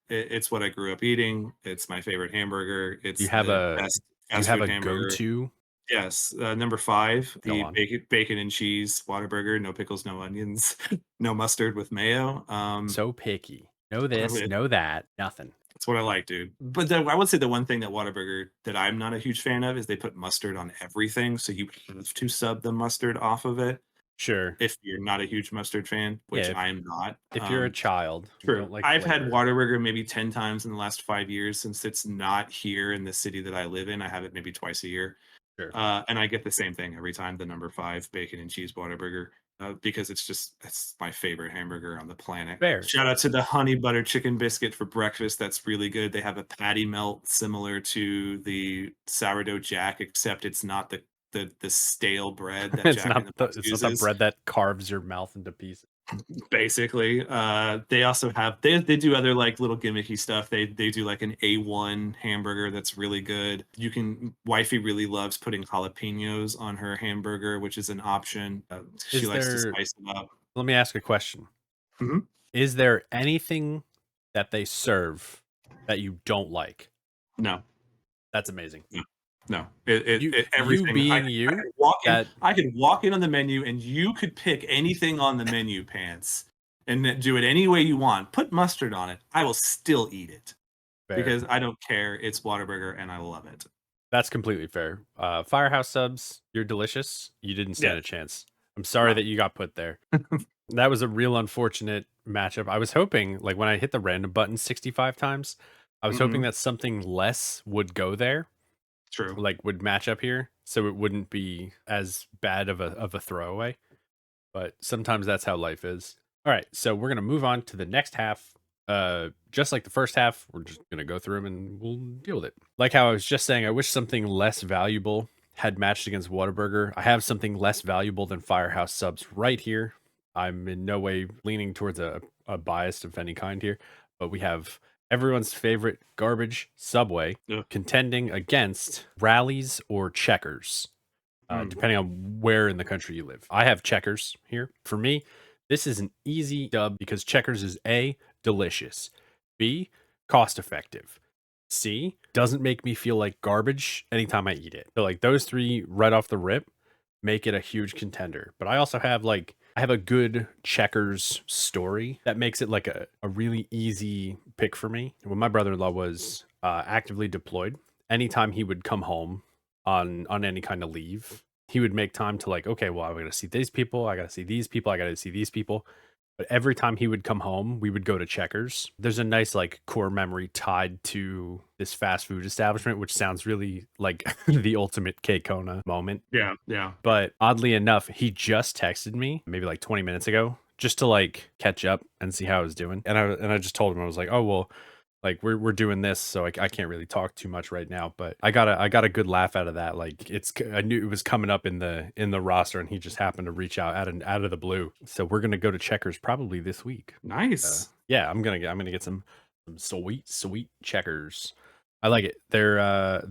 It's what I grew up eating. It's my favorite hamburger. Do you It's have the a best do you fast have food a hamburger. go-to? Yes, number 5, Go the on. bacon and cheese Whataburger, no pickles, no onions, no mustard with mayo. So picky. Know this, know that, nothing. It's what I like, dude. But I would say the one thing that Whataburger that I'm not a huge fan of is they put mustard on everything, so you have to sub the mustard off of it Sure. if you're not a huge mustard fan, Yeah, which I am not. if you're a child, you True. don't like I've had flavor. Whataburger maybe 10 times in the last 5 years since it's not here in the city that I live in. I have it maybe twice a year. Sure. And I get the same thing every time, the number 5 bacon and cheese Whataburger, because it's my favorite hamburger on the planet. Fair. Shout out to the honey butter chicken biscuit for breakfast, that's really good. They have a patty melt similar to the sourdough jack, except it's not the stale bread that Jack in the Box It's not the uses. bread that carves your mouth into pieces. Basically, they also have they do other, like, little gimmicky stuff. They do, like, an A1 hamburger that's really good. You can Wifey really loves putting jalapenos on her hamburger, which is an option. She Is likes to there spice it up. Let me ask a question. Mhm. Is there anything that they serve that you don't like? No, That's amazing. no, no. It You everything being I you, could walk in that I could walk in on the menu, and you could pick anything on the menu, Pants, and then do it any way you want. Put mustard on it. I will still eat it fair. because I don't care. It's Whataburger, and I love it. That's completely fair. Firehouse subs, you're delicious. You didn't stand Yeah. a chance. I'm sorry No. that you got put there. That was a real unfortunate matchup. I was hoping, like when I hit the random button 65 times, I was hoping Mhm. that something less would go there, True. like would match up here, so it wouldn't be as bad of a throwaway. But sometimes that's how life is. All right, so we're gonna move on to the next half. Just like the first half, we're just gonna go through them and we'll deal with it. Like how I was just saying, I wish something less valuable had matched against Whataburger. I have something less valuable than Firehouse subs right here. I'm in no way leaning towards a bias of any kind here, but we have everyone's favorite garbage Subway Yeah. contending against Rallies or Checkers, Mm. depending on where in the country you live. I have Checkers here. For me, this is an easy dub because Checkers is A, delicious, B, cost effective, C, doesn't make me feel like garbage anytime I eat it. So, like, those three right off the rip make it a huge contender. But I also have, like, I have a good Checkers story that makes it like a really easy pick for me. When my brother in law was actively deployed, anytime he would come home on any kind of leave, he would make time to, like, okay, well, I'm gonna see these people, I gotta see these people, I gotta see these people. But every time he would come home, we would go to Checkers. There's a nice, like, core memory tied to this fast food establishment, which sounds really like the ultimate K Kona moment. Yeah, yeah. But oddly enough, he just texted me maybe like 20 minutes ago just to, like, catch up and see how I was doing. And I just told him, I was like, "Oh, well, like we're doing this, so I can't really talk too much right now." But I got a good laugh out of that. Like, I knew it was coming up in the roster, and he just happened to reach out out of the blue. So we're gonna go to Checkers probably this week. Nice. Yeah, I'm gonna get some sweet Checkers. I like it. Their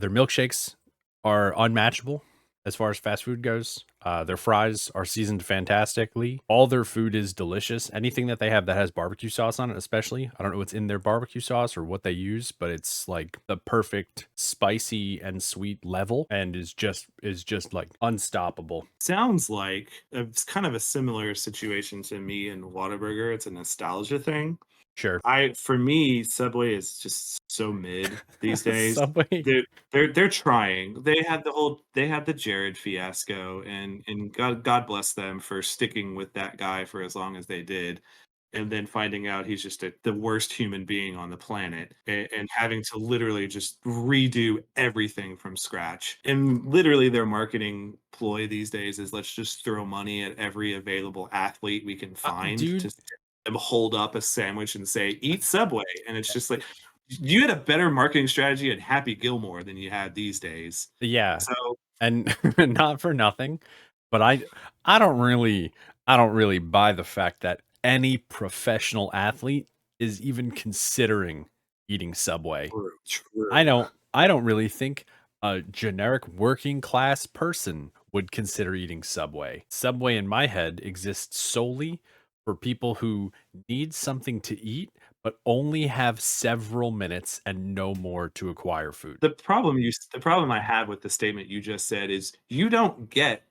milkshakes are unmatchable as far as fast food goes. Their fries are seasoned fantastically. All their food is delicious. Anything that they have that has barbecue sauce on it, especially. I don't know what's in their barbecue sauce or what they use, but it's like the perfect spicy and sweet level, and is just like unstoppable. Sounds like it's kind of a similar situation to me and Whataburger. It's a nostalgia thing. Sure. For me, Subway is just so mid these days. Subway. They're trying. They had the Jared fiasco, and God bless them for sticking with that guy for as long as they did. and then finding out he's just the worst human being on the planet, and having to literally just redo everything from scratch. And literally, their marketing ploy these days is let's just throw money at every available athlete we can find to Dude, see them hold up a sandwich and say, "Eat Subway." And it's just like, you had a better marketing strategy at Happy Gilmore than you had these days. yeah, So and not for nothing, but I don't really buy the fact that any professional athlete is even considering eating Subway. true, true. I don't really think a generic working class person would consider eating Subway. Subway in my head exists solely for people who need something to eat but only have several minutes and no more to acquire food. The problem I have with the statement you just said is you don't get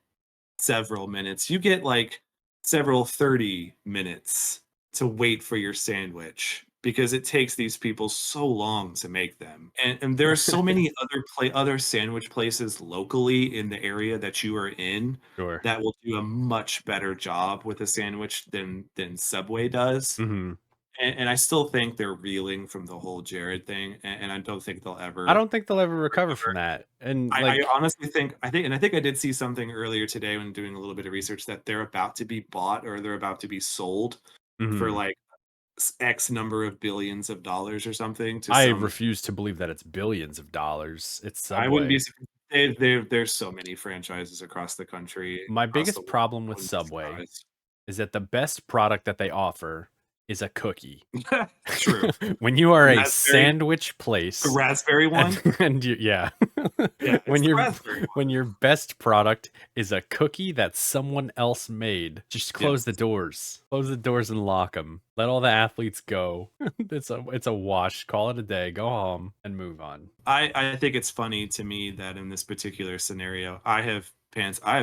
several minutes. You get like several 30 minutes to wait for your sandwich because it takes these people so long to make them. And there are so many other sandwich places locally in the area that you are in Sure. that will do a much better job with a sandwich than Subway does. Mhm. And I still think they're reeling from the whole Jared thing, and I don't think they'll I ever don't think they'll ever recover recover. from that. And I like, honestly think and I think I did see something earlier today when doing a little bit of research that they're about to be bought or they're about to be sold for, mhm. like, X number of billions of dollars or something to I some. refuse to believe that it's billions of dollars. It's I wouldn't be Subway. surp there's so many franchises across the country, My across the biggest world. problem I with wouldn't be Subway surprised. is that the best product that they offer is a cookie. True. When you are a Raspberry sandwich the place raspberry and one? yeah. Yeah, it's When the your raspberry one. when your best product is a cookie that someone else made, just close the Yes. doors. Close the doors and lock them. Let all the athletes go. It's a wash. Call it a day. Go home and move on. I think it's funny to me that in this particular scenario, I have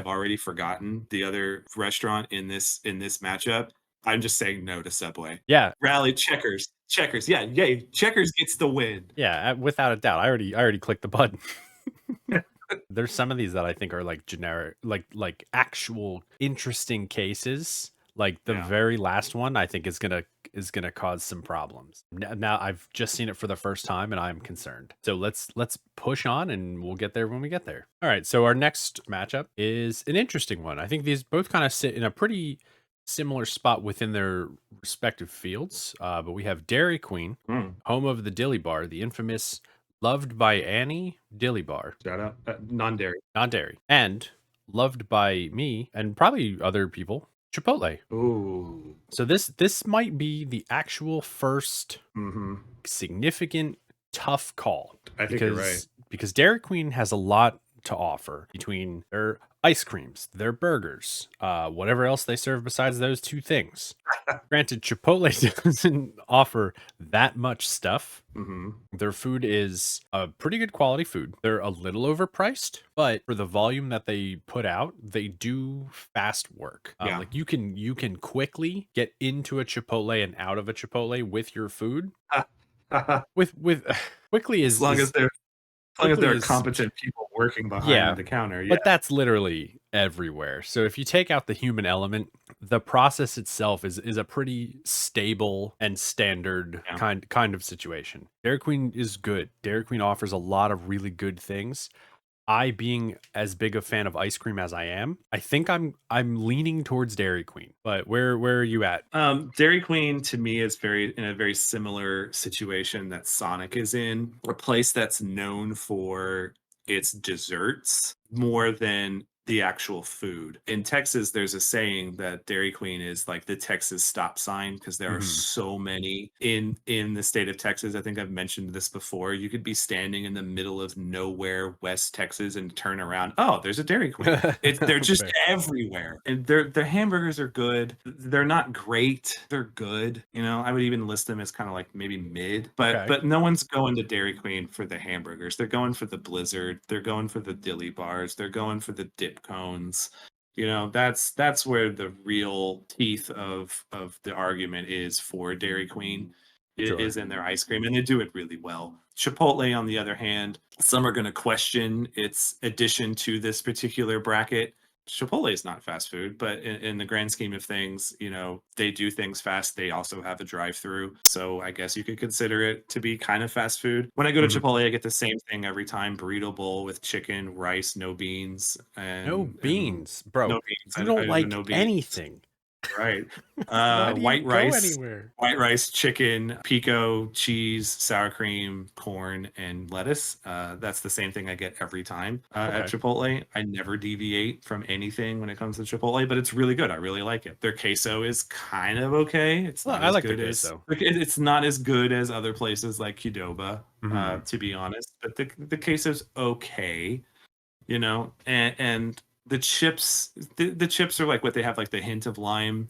already forgotten the other restaurant in this matchup. I'm just saying no to Subway. Yeah, Rally Checkers. Checkers. Yeah, yay. Checkers gets the win. yeah, without a doubt. I already clicked the button. There's some of these that I think are like generic, like actual interesting cases. Like the Yeah. very last one, I think is gonna cause some problems. Now I've just seen it for the first time, and I'm concerned. So let's push on, and we'll get there when we get there. All right. So our next matchup is an interesting one. I think these both kind of sit in a pretty similar spot within their respective fields. But we have Dairy Queen, Mm, home of the Dilly Bar, the infamous loved by Annie Dilly Bar, shout out. Non-dairy. not dairy, and loved by me and probably other people, Chipotle. Ooh. So this might be the actual first Mhm. significant tough call I think you're right. because Dairy Queen has a lot to offer between their ice creams, their burgers, whatever else they serve besides those two things. Granted, Chipotle doesn't offer that much stuff. Mhm. Their food is a pretty good quality food. They're a little overpriced, but for the volume that they put out, they do fast work. Yeah. Like you can quickly get into a Chipotle and out of a Chipotle with your food. As With quickly long as there quickly are is competent people working behind yeah, the counter, yeah. but that's literally everywhere. So if you take out the human element, the process itself is a pretty stable and standard Yeah. kind of situation. Dairy Queen is good. Dairy Queen offers a lot of really good things. I being as big a fan of ice cream as I am, I think I'm leaning towards Dairy Queen. But where are you at? Dairy Queen to me is very in a very similar situation that Sonic is in, a place that's known for its desserts more than the actual food. In Texas, there's a saying that Dairy Queen is like the Texas stop sign because there are Mhm. so many in the state of Texas. I think I've mentioned this before. You could be standing in the middle of nowhere, West Texas, and turn around. Oh, there's a Dairy Queen. They're just Fair. everywhere, and their hamburgers are good. They're not great. They're good. You know, I would even list them as kind of like maybe mid, Okay. but no one's going to Dairy Queen for the hamburgers. They're going for the Blizzard. They're going for the Dilly bars. They're going for the dip cones. You know, that's where the real teeth of the argument is for Dairy Queen Sure. is in their ice cream, and they do it really well. Chipotle, on the other hand, some are going to question its addition to this particular bracket Chipotle is not fast food, but in the grand scheme of things, they do things fast. They also have a drive-through, so I guess you could consider it to be kind of fast food. When I go to Mhm. Chipotle, I get the same thing every time: burrito bowl with chicken, rice, no beans, No and beans, no bro. beans. You I don't do like no beans. anything. Right. Why do you White go rice, anywhere? chicken, pico, cheese, sour cream, corn, and lettuce. That's the same thing I get every time at Okay. Chipotle. I never deviate from anything when it comes to Chipotle, but it's really good. I really like it. Their queso is kind of okay. It's Well, not I as like the good as queso. like, it's not as good as other places like Qdoba, Mhm. to be honest. But the queso's okay, and the chips are like what they have, like the hint of lime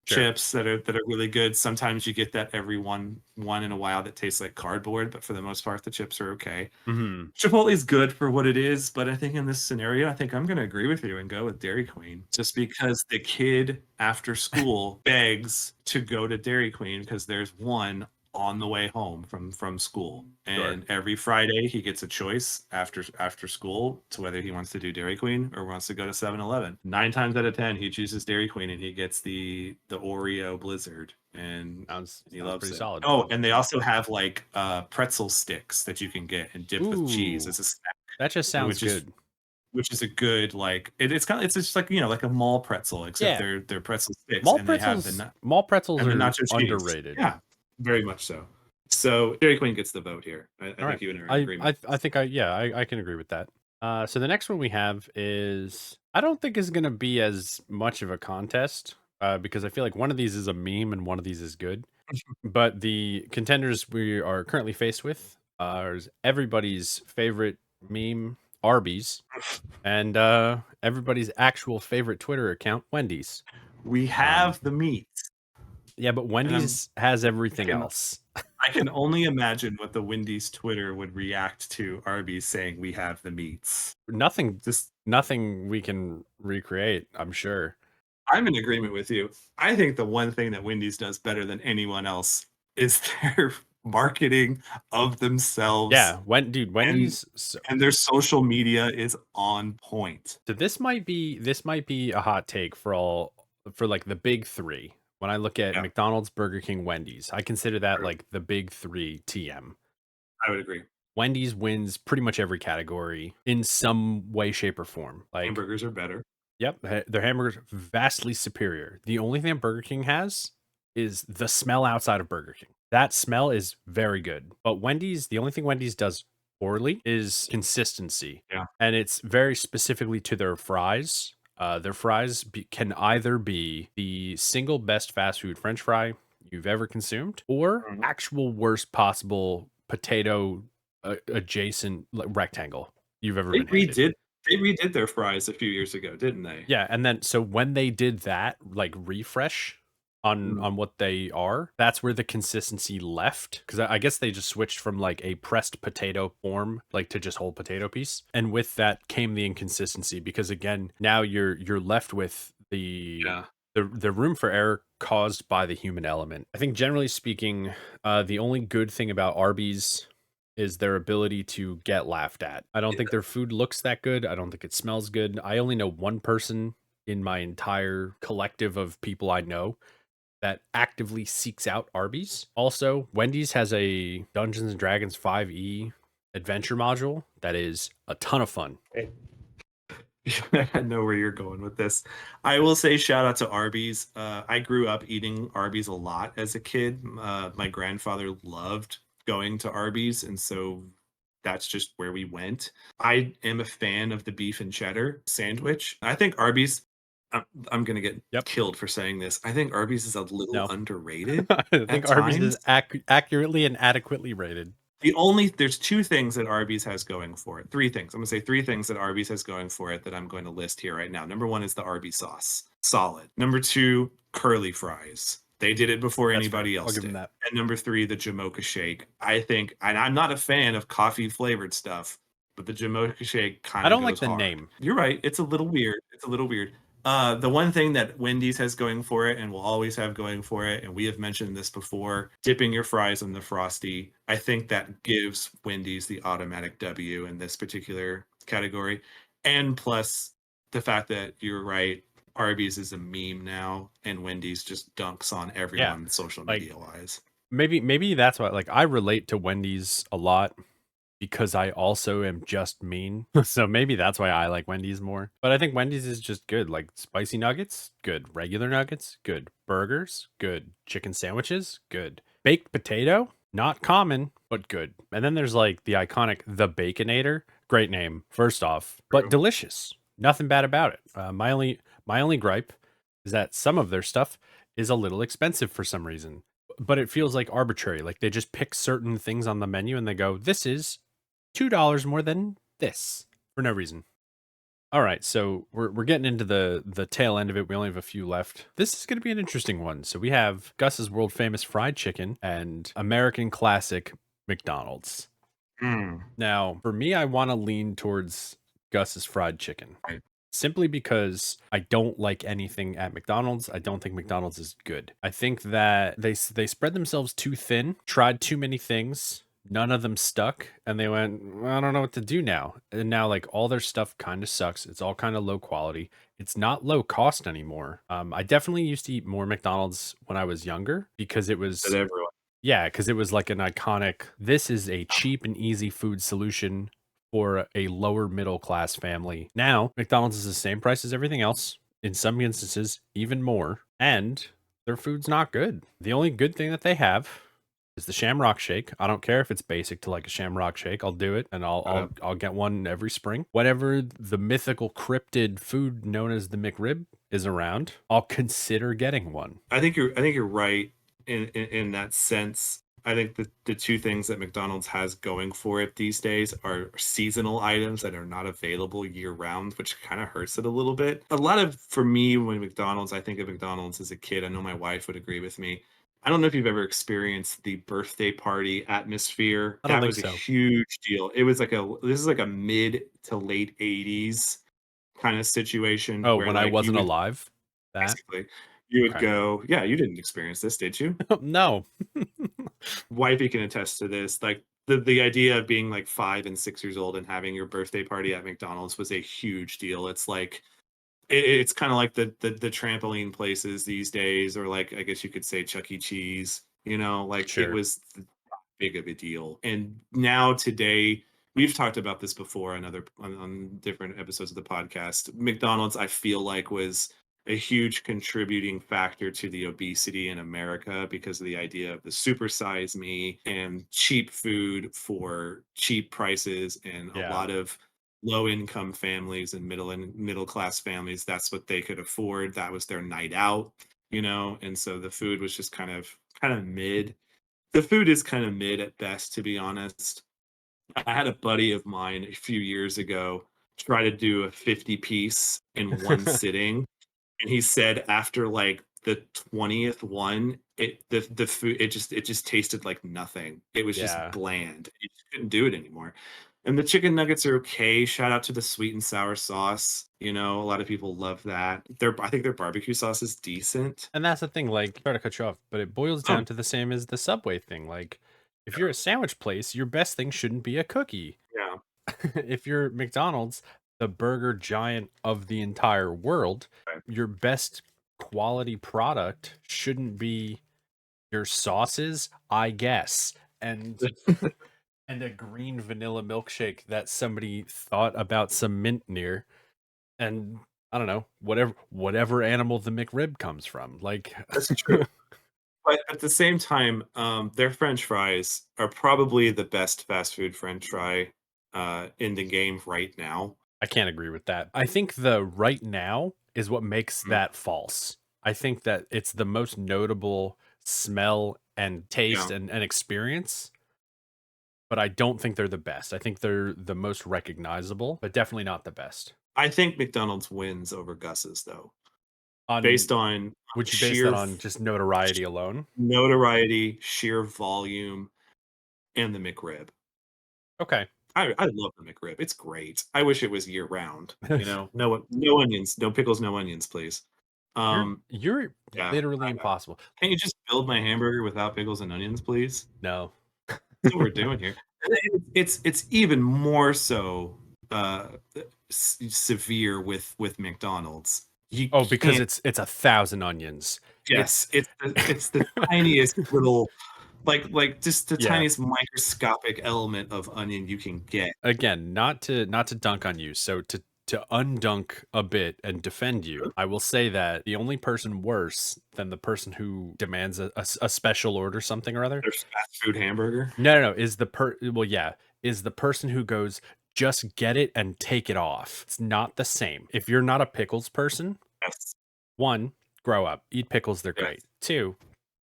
Sure. chips that are really good. Sometimes you get that every one in a while that tastes like cardboard, but for the most part the chips are okay. Mhm. Chipotle is good for what it is, but I think in this scenario, I think I'm going to agree with you and go with Dairy Queen just because the kid after school begs to go to Dairy Queen because there's one on the way home from school. Sure. And every Friday he gets a choice after school to whether he wants to do Dairy Queen or wants to go to 7-Eleven. 9 times out of 10 he chooses Dairy Queen and he gets the Oreo Blizzard and he Sounds loves pretty it. solid. Oh, and they also have, like, pretzel sticks that you can get and dip with cheese Ooh, as a snack, that just sounds which is good. a good, like it's just like, like a mall pretzel, except Yeah, they're pretzel sticks, and they have mall pretzels and the are nacho cheese. underrated. Yeah, very much so. So, Dairy Queen gets the vote here. I All right. think you and I are in I agreement. I think I can agree with that. So the next one we have is I don't think is gonna be as much of a contest, because I feel like one of these is a meme and one of these is good. But the contenders we are currently faced with are everybody's favorite meme, Arby's, and everybody's actual favorite Twitter account, Wendy's. We Um, have the meat, yeah, but and Wendy's has I everything can else. I can only imagine what the Wendy's Twitter would react to Arby's saying, "We have the meats." Nothing, Just nothing we can recreate. I'm sure. I'm in agreement with you. I think the one thing that Wendy's does better than anyone else is their marketing of themselves, Yeah, dude, and Wendy's. So, their social media is on point. so this might be a hot take for like the big three. When I look at Yeah, McDonald's, Burger King, Wendy's, I consider that true. like the big three TM. I would agree. Wendy's wins pretty much every category in some way, shape, or form. Like, Hamburgers are better. yep, their hamburgers vastly superior. The only thing that Burger King has is the smell outside of Burger King. That smell is very good. But Wendy's, the only thing Wendy's does poorly is consistency. Yeah. And it's very specifically to their fries. Their fries can either be the single best fast food French fry you've ever consumed or Mhm. actual worst possible potato adjacent rectangle you've ever They been handed. redid they redid their fries a few years ago, didn't they? Yeah, and then so when they did that, like, refresh on Mm, what they are, that's where the consistency left. Because I guess they just switched from, like, a pressed potato form, like, to just whole potato piece, and with that came the inconsistency because, again, now you're left with yeah. the room for error caused by the human element. I think generally speaking, the only good thing about Arby's is their ability to get laughed at. I don't think their food looks that good. I don't think it smells good. I only know one person in my entire collective of people I know that actively seeks out Arby's. Also, Wendy's has a Dungeons and Dragons 5e adventure module that is a ton of fun. Yeah. I know where you're going with this. I will say shout out to Arby's. I grew up eating Arby's a lot as a kid. My grandfather loved going to Arby's, and so that's just where we went. I am a fan of the beef and cheddar sandwich. I think Arby's. I'm gonna get Yep. killed for saying this. I think Arby's is a little No. underrated I at think Arby's times. is accurately and adequately rated. There's 2 things that Arby's has going for it. 3 things. I'm gonna say 3 things that Arby's has going for it that I'm going to list here right now. Number 1 is the Arby's sauce. Solid. Number 2, curly fries. They did it before That's fair. anybody I'll else give them did. that. And number 3, the Jamocha shake. I think, and I'm not a fan of coffee flavored stuff, but the Jamocha shake I kinda don't like goes the hard. name. You're right, it's a little weird. It's a little weird. The one thing that Wendy's has going for it and will always have going for it, and we have mentioned this before, dipping your fries in the Frosty. I think that gives Wendy's the automatic W in this particular category. And plus, the fact that you're right, Arby's is a meme now, and Wendy's just dunks on Yeah. everyone social Like media wise. maybe that's why like I relate to Wendy's a lot because I also am just mean. So maybe that's why I like Wendy's more. But I think Wendy's is just good. Like spicy nuggets, good. Regular nuggets, good. Burgers, good. Chicken sandwiches, good. Baked potato, not common, but good. And then there's like the iconic The Baconator. Great name, first off, but True. delicious. Nothing bad about it. My only gripe is that some of their stuff is a little expensive for some reason. But it feels like arbitrary. Like they just pick certain things on the menu and they go, "This is $2 more than this," for no reason. All right, so we're getting into the tail end of it. We only have a few left. This is going to be an interesting one. So we have Gus's world famous fried chicken and American classic McDonald's. Mm, Now, for me, I want to lean towards Gus's fried chicken right. simply because I don't like anything at McDonald's. I don't think McDonald's is good. I think that they spread themselves too thin, tried too many things. None of them stuck, and they went, "Well, I don't know what to do now." And now, like all their stuff, kind of sucks. It's all kind of low quality. It's not low cost anymore. I definitely used to eat more McDonald's when I was younger because it That was everyone. yeah, because it was like an iconic. This is a cheap and easy food solution for a lower middle class family. Now, McDonald's is the same price as everything else, in some instances, even more, and their food's not good. The only good thing that they have is the Shamrock Shake. I don't care if it's basic to like a Shamrock Shake. I'll do it, and I'll Shut I'll up. I'll get one every spring. Whatever the mythical cryptid food known as the McRib is around, I'll consider getting one. I think you're right in that sense. I think the two things that McDonald's has going for it these days are seasonal items that are not available year round, which kind of hurts it a little bit. A lot of for me when McDonald's, I think of McDonald's as a kid. I know my wife would agree with me. I don't know if you've ever experienced the birthday party atmosphere. I don't That think was a so. huge deal. It was like this is like a mid to late 80s kind of situation Oh, where when I like you wasn't would alive? That? basically you would Okay. go, yeah, you didn't experience this, did you? No. Wifey can attest to this. Like the idea of being like 5 and 6 years old and having your birthday party at McDonald's was a huge deal. It's like it's kind of like the trampoline places these days, or like I guess you could say Chuck E. Cheese. Like it Sure. was big of a deal. And now today, we've talked about this before on different episodes of the podcast. McDonald's, I feel like, was a huge contributing factor to the obesity in America because of the idea of the supersize me and cheap food for cheap prices, and a Yeah. lot of low income families and middle class families, that's what they could afford. That was their night out, and so the food was just kind of mid. The food is kind of mid at best, to be honest. I had a buddy of mine a few years ago try to do a 50 piece in one sitting, and he said after like the 20th one, the food it just tasted like nothing. It was just Yeah. bland. You just couldn't do it anymore. And the chicken nuggets are okay. Shout out to the sweet and sour sauce. A lot of people love that. I think their barbecue sauce is decent. And that's the thing, like, sorry to cut you off, but it boils Oh, down to the same as the Subway thing. Like, if you're a sandwich place, your best thing shouldn't be a cookie. yeah. If you're McDonald's, the burger giant of the entire world, Right. your best quality product shouldn't be your sauces, I guess. And a green vanilla milkshake that somebody thought about some mint near, and I don't know, whatever animal the McRib comes from. Like That's true. But at the same time, their french fries are probably the best fast food french fry, in the game right now. I can't agree with that. I think the right now is what makes Mm, that false. I think that it's the most notable smell and taste yeah. and experience, but I don't think they're the best. I think they're the most recognizable, but definitely not the best. I think McDonald's wins over Gus's, though, On based on would you base that sheer on just notoriety alone? notoriety, sheer volume, and the McRib. Okay. I love the McRib. It's great. I wish it was year round, no onions, no pickles, no onions, please. You're Um, you're yeah. literally impossible. Can't you just build my hamburger without pickles and onions, please? No. That's what we're doing here. And it's even more so, severe with McDonald's. You Oh, because can't. it's 1,000 onions. It's Yes, it's the tiniest little, just the yeah. tiniest microscopic element of onion you can get. Again, not to dunk on you. So to undunk a bit and defend you, I will say that the only person worse than the person who demands a special order something or other. Their fast food hamburger. No, is is the person who goes, just get it and take it off. It's not the same. If you're not a pickles person, Yes, one, grow up, eat pickles, they're great. yes. Two,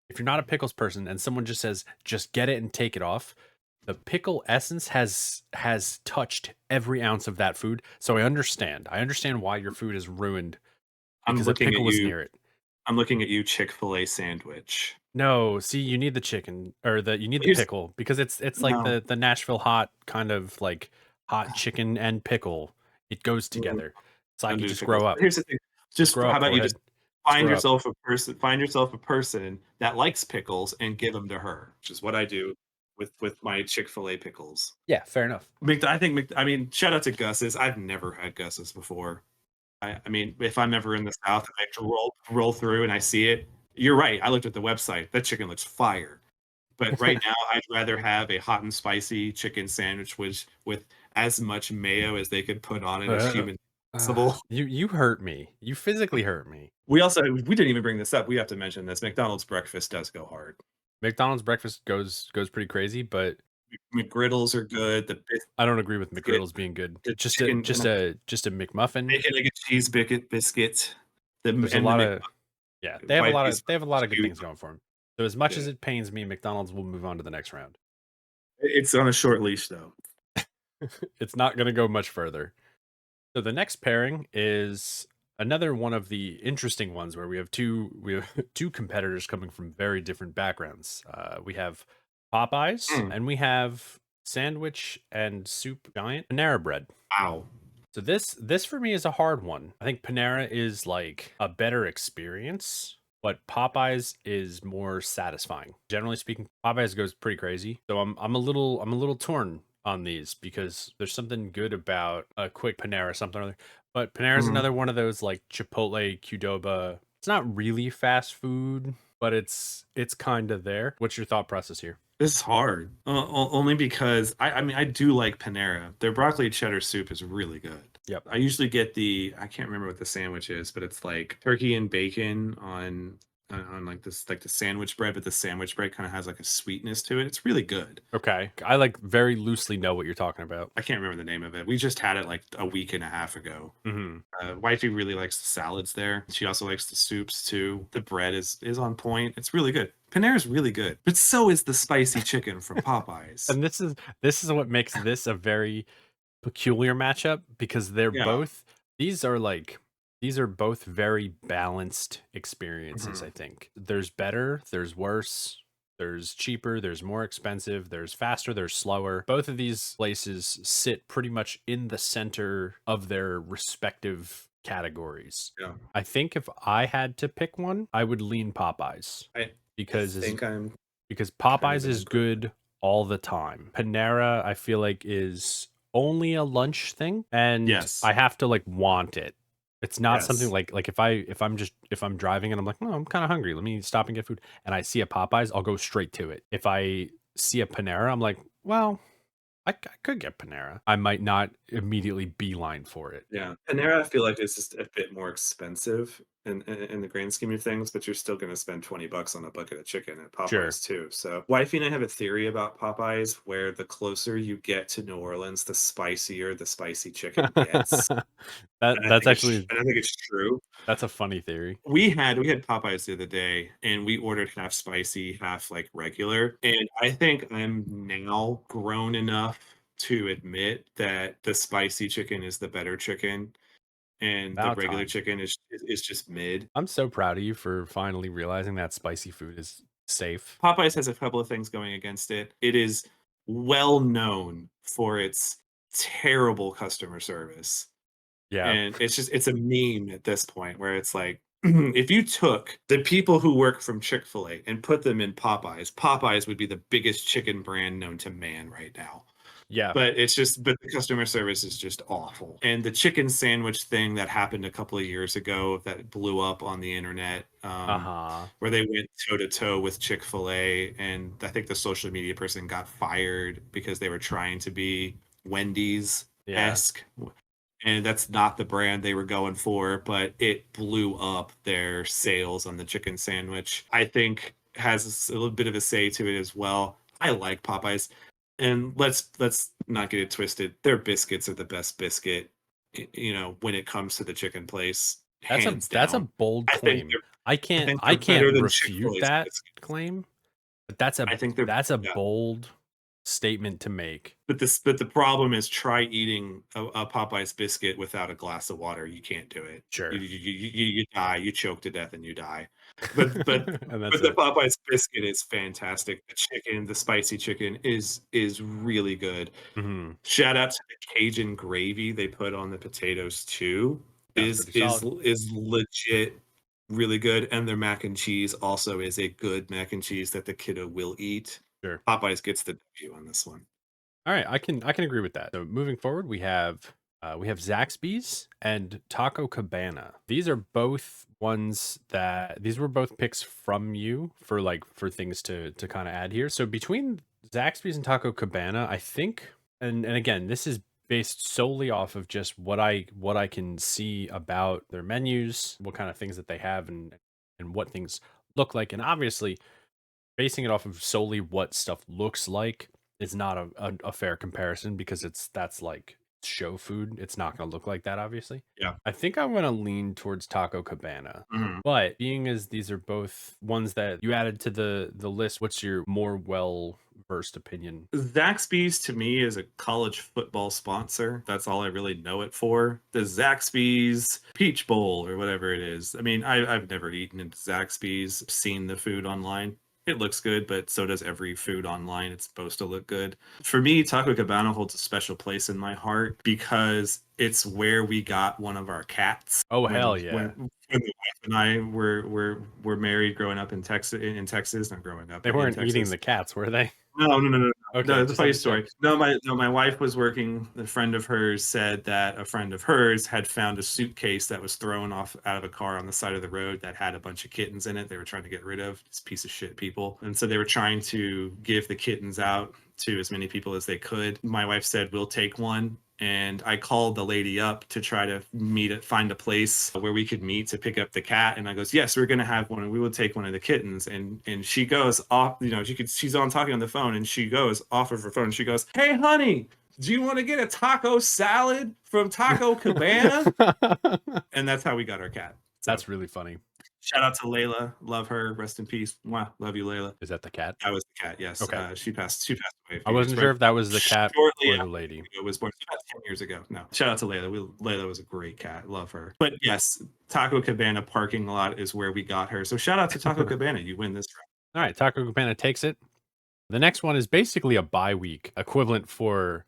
if you're not a pickles person and someone just says, just get it and take it off, the pickle essence has touched every ounce of that food. So I understand. I understand why your food is ruined I'm because a looking at pickle was you near it. I'm looking at you, Chick-fil-A sandwich. No, see, you need the chicken or you need the Here's pickle because it's like No. the Nashville hot kind of like hot chicken and pickle. It goes Mm, together. It's like don't you do just pickles. grow But up. here's the thing, Just grow how up, about you just forehead. Just grow up. find yourself a person that likes pickles and give them to her, which is what I do with my Chick-fil-A pickles. Yeah, fair enough. I mean, shout out to Gus's. I've never had Gus's before. I mean, if I'm ever in the South and I roll through and I see it, you're right. I looked at the website. That chicken looks fire. But right now, I'd rather have a hot and spicy chicken sandwich with as much mayo as they could put on it as Uh, humanly possible. you hurt me. You physically hurt me. We didn't even bring this up. We have to mention this. McDonald's breakfast does go hard. McDonald's breakfast goes pretty crazy, but McGriddles are good. The I don't agree with biscuit, McGriddles being good. the chicken, Just a McMuffin. bacon, egg, and cheese biscuit, There's a and the lot of yeah, white piece they have a lot of good shoot. things going for them. So as much Yeah. as it pains me, McDonald's will move on to the next round. It's on a short leash though. It's not going to go much further. So the next pairing is another one of the interesting ones where we have two competitors coming from very different backgrounds. We have Popeyes Mm, and we have sandwich and soup giant Panera Bread. wow. So this for me is a hard one. I think Panera is like a better experience, but Popeyes is more satisfying. Generally speaking, Popeyes goes pretty crazy. So I'm a little torn on these because there's something good about a quick Panera something or other. But Panera is Mhm. another one of those like Chipotle, Qdoba. It's not really fast food, but it's kind of there. What's your thought process here? This is hard. Only because I mean I do like Panera. Their broccoli cheddar soup is really good. Yep. I usually get I can't remember what the sandwich is, but it's like turkey and bacon on like this like the sandwich bread, but the sandwich bread kind of has like a sweetness to it. It's really good. Okay. I like very loosely know what you're talking about. I can't remember the name of it. We just had it like a week and a half ago. Hmm. Wifey really likes the salads there. She also likes the soups too. The bread is on point. It's really good. Panera's really good, but so is the spicy chicken from Popeyes. And this is what makes this a very peculiar matchup because Yeah. these are like these are both very balanced experiences, I Mhm. think. There's better, there's worse, there's cheaper, there's more expensive, there's faster, there's slower. Both of these places sit pretty much in the center of their respective categories. Yeah. I think if I had to pick one, I would lean Popeyes I I because as think I'm because kind of Popeyes in is agreement. good all the time. Panera, I feel like is only a lunch thing, and Yes. I have to like want it. It's not something Yes. like if I'm driving and I'm like, oh, I'm kind of hungry. Let me stop and get food, and I see a Popeyes, I'll go straight to it. If I see a Panera, I'm like, well, I could get Panera. I might not immediately beeline for it. Yeah. Panera, I feel like it's just a bit more expensive in the grand scheme of things, but you're still gonna spend 20 bucks on a bucket of chicken at Sure. Popeyes too. So wifey and I have a theory about Popeyes where the closer you get to New Orleans, the spicier the spicy chicken gets. And That's actually I think it's true. that's a funny theory. We had Popeyes the other day, and we ordered half spicy, half, like, regular, and I think I'm now grown enough to admit that the spicy chicken is the better chicken, and the About regular time. chicken is just mid. I'm so proud of you for finally realizing that spicy food is safe. Popeyes has a couple of things going against it. It is well known for its terrible customer service. Yeah. And it's a meme at this point where it's like, if you took the people who work from Chick-fil-A and put them in Popeyes, Popeyes would be the biggest chicken brand known to man right now. Yeah. But the customer service is just awful. And the chicken sandwich thing that happened a couple of years ago that blew up on the internet, Uh-huh. where they went toe to toe with Chick-fil-A, and I think the social media person got fired because they were trying to be Yeah. Wendy's-esque, and that's not the brand they were going for, but it blew up their sales on the chicken sandwich. I think has a little bit of a say to it as well. I like Popeyes, and let's not get it twisted. Their biscuits are the best biscuit, when it comes to the chicken place, hands That's a down. bold I think claim. they're I they're can't better than refute Chick-fil-A's that biscuits. claim, but I think they're that's a yeah. bold statement to make. But the problem is try eating a Popeyes biscuit without a glass of water. You can't do it. You Sure. you you die. You choke to death and you die. But but And that's but the it. Popeyes biscuit is fantastic. The chicken, the spicy chicken is really good. Mhm. Shout out to the Cajun gravy they put on the potatoes too, That's pretty solid. is legit really good, and their mac and cheese also is a good mac and cheese that the kiddo will eat. Sure. Popeyes gets the W on this one. All right, I can agree with that. So moving forward, we have Zaxby's and Taco Cabana. These are both ones that these were both picks from you for for things to kind of add here. So between Zaxby's and Taco Cabana, I think, and again, this is based solely off of just what I can see about their menus, what kind of things that they have, and what things look like, and obviously basing it off of solely what stuff looks like is not a fair comparison because that's like show food. It's not going to look like that, obviously. Yeah. I think I'm going to lean towards Taco Cabana. Mhm. But being as these are both ones that you added to the list, what's your more well versed opinion? Zaxby's to me is a college football sponsor. That's all I really know it for. The Zaxby's Peach Bowl or whatever it is. I mean, I've never eaten at Zaxby's, seen the food online. It looks good, but so does every food online. It's supposed to look good. For me, Taco Cabana holds a special place in my heart because it's where we got one of our cats Oh when hell yeah! the wife and I were married growing up in Texas, not growing up, They but in weren't eating Texas. the cats, were they? No, Okay, it's a just had funny to check. story. No, my wife was working. A friend of hers said that a friend of hers had found a suitcase that was thrown off out of a car on the side of the road that had a bunch of kittens in it. They were trying to get rid of this piece of shit people, and so they were trying to give the kittens out to as many people as they could. My wife said, "We'll take one." And I called the lady up to try to find a place where we could meet to pick up the cat. And I goes, yes, we're gonna have one, and we will take one of the kittens. And she goes off, she's on talking on the phone, and she goes off of her phone. And she goes, hey, honey, do you want to get a taco salad from Taco Cabana? And that's how we got our cat. So That's really funny. shout out to Layla, love her, rest in peace. Mwah, love you, Layla. Is that the cat? That was the cat, yes. Okay. She passed away a I few years wasn't sure but if that was the cat shortly or the after lady. Hugo was born. About 10 years ago. No. Shout out to Layla. Layla was a great cat. Love her. But yes, Taco Cabana parking lot is where we got her. So shout out to Taco Cabana. You win this round. All right, Taco Cabana takes it. The next one is basically a bye week equivalent for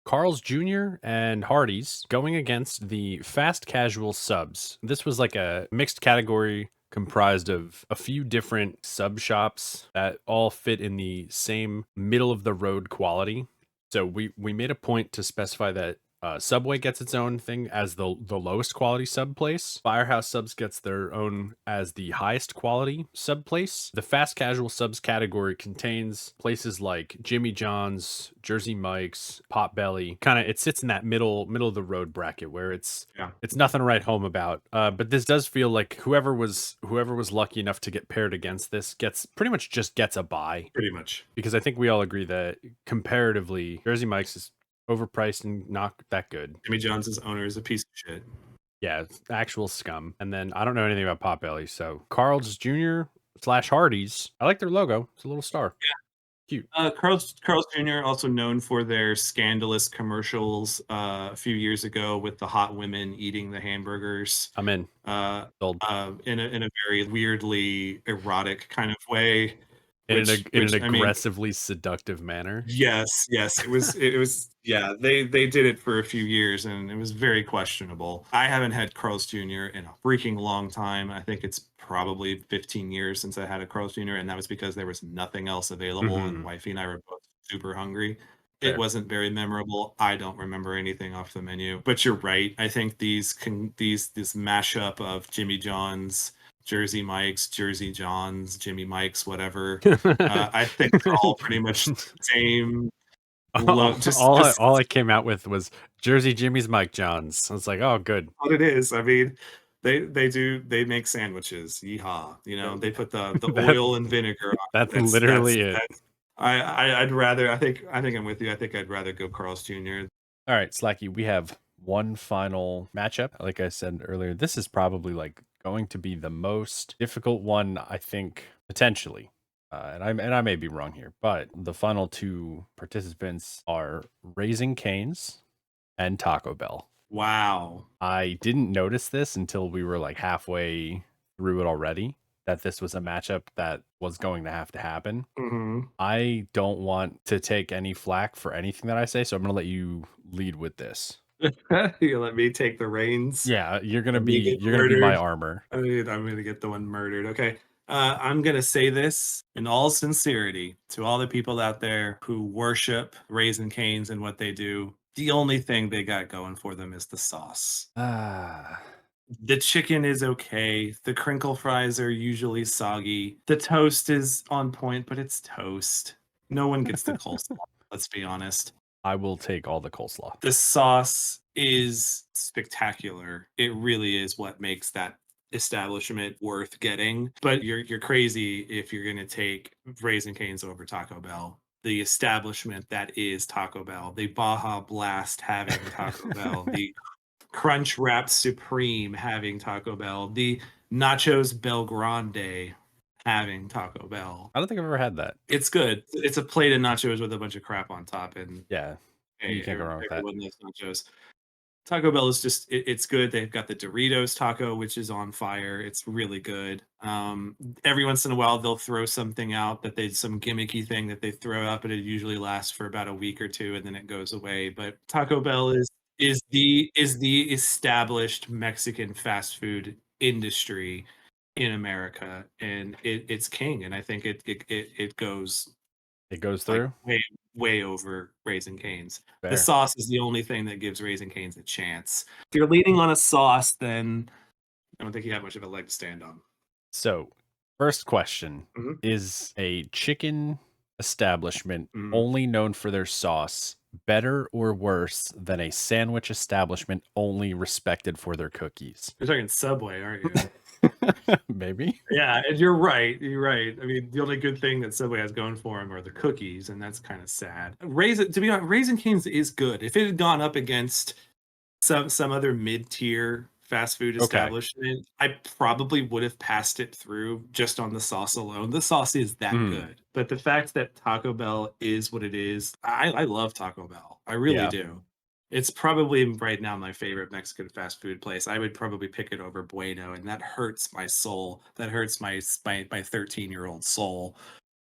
Carl's Jr. and Hardee's going against the fast casual subs. This was like a mixed category comprised of a few different sub shops that all fit in the same middle of the road quality. So we made a point to specify that Subway gets its own thing as the lowest quality sub place. Firehouse Subs gets their own as the highest quality sub place. The fast casual subs category contains places like Jimmy John's, Jersey Mike's, Potbelly. Kind of it sits in that middle of the road bracket where Yeah, it's nothing to write home about. But this does feel like whoever was lucky enough to get paired against this gets pretty much just gets a buy pretty much. because I think we all agree that comparatively, Jersey Mike's is overpriced and not that good. Jimmy John's owner is a piece of shit. Yeah, it's actual scum. And then I don't know anything about Potbelly, so Carl's Jr. slash Hardee's. I like their logo. It's a little star. Cute. Carl's Jr. also known for their scandalous commercials a few years ago with the hot women eating the hamburgers I'm in. uh, Sold. in a very weirdly erotic kind of way, In an which I mean, aggressively seductive manner. yes, it was yeah, they did it for a few years and it was very questionable. I haven't had Carl's Jr. in a freaking long time. I think it's probably 15 years since I had a Carl's Jr. and that was because there was nothing else available and Hmm. wifey and I were both super hungry. It Fair. wasn't very memorable. I don't remember anything off the menu, but you're right. I think this mashup of Jimmy John's, Jersey Mike's, Jersey John's, Jimmy Mike's, whatever. I think they're all pretty much the same. all, Just all I came out with was Jersey Jimmy's Mike John's. I was like, oh, good. what it is. I mean, they make sandwiches. Yeehaw! You know, they put the that oil and vinegar on it. that's literally it. That's I'd rather. I think I'm with you. I think I'd rather go Carl's Jr. All right, Slacky, we have one final matchup. Like I said earlier, this is probably like going to be the most difficult one, I think, potentially. And I may be wrong here, but the final two participants are Raising Cane's and Taco Bell. Wow. I didn't notice this until we were like halfway through it already, that this was a matchup that was going to have to happen. Mhm. I don't want to take any flack for anything that I say, so I'm gonna let you lead with this. You let me take the reins. Yeah, Let me get you're gonna be my murdered. armor. I mean, I'm gonna get the one murdered. Okay. I'm gonna say this in all sincerity to all the people out there who worship Raising Cane's and what they do. The only thing they got going for them is the sauce. Ah, The chicken is okay. The crinkle fries are usually soggy. The toast is on point, but it's toast. No one gets the coleslaw. Let's be honest. I will take all the coleslaw. The sauce is spectacular. It really is what makes that establishment worth getting. But you're crazy if you're gonna take Raising Cane's over Taco Bell. The establishment that is Taco Bell, the Baja Blast having Taco Bell, the Crunch Wrap Supreme having Taco Bell, the Nachos Belgrande having Taco Bell. I don't think I've ever had that. It's good. It's a plate of nachos with a bunch of crap on top, and Yeah, you hey, can't go wrong with that. everyone loves nachos. Taco Bell is just it's good. They've got the Doritos taco, which is on fire. It's really good. Every once in a while, they'll throw something out that they some gimmicky thing that they throw out, but it usually lasts for about a week or two, and then it goes away. But Taco Bell is the established Mexican fast food industry in America, and it's king. And I think it goes It goes like through. way over Raising Cane's. The Fair. sauce is the only thing that gives Raising Cane's a chance. If you're leaning on a sauce, then I don't think you have much of a leg to stand on. So, first question Mhm, is a chicken establishment mhm. only known for their sauce better or worse than a sandwich establishment only respected for their cookies? You're talking Subway, aren't you? Maybe. Yeah, and you're right, you're right. I mean, the only good thing that Subway has going for them are the cookies, and that's kinda sad. Raisin to be honest, Raising Cane's is good. If it had gone up against some other mid-tier fast food Okay. establishment, I probably would have passed it through just on the sauce alone. The sauce is that Mm, good. But the fact that Taco Bell is what it is, I love Taco Bell. I really yeah. do. It's probably right now my favorite Mexican fast food place. I would probably pick it over Bueno, and that hurts my soul. That hurts my 13-year-old soul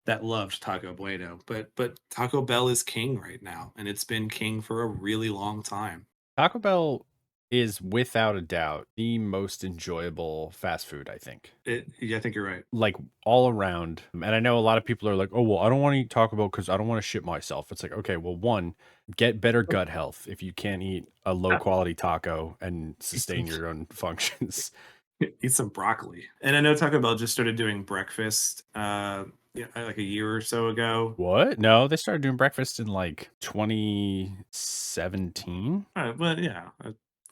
that loved Taco Bueno. But Taco Bell is king right now, and it's been king for a really long time. Taco Bell is without a doubt the most enjoyable fast food, I think. Yeah, I think you're right. Like all around. And I know a lot of people are like, "Oh, well, I don't want to eat Taco Bell because I don't want to shit myself." It's like, okay, well, one, get better gut health if you can't eat a low Yeah, quality taco and eat some sustain your own functions. eat some broccoli. And I know Taco Bell just started doing breakfast, yeah, like a year or so ago. What? No, they started doing breakfast in like 2017. But yeah,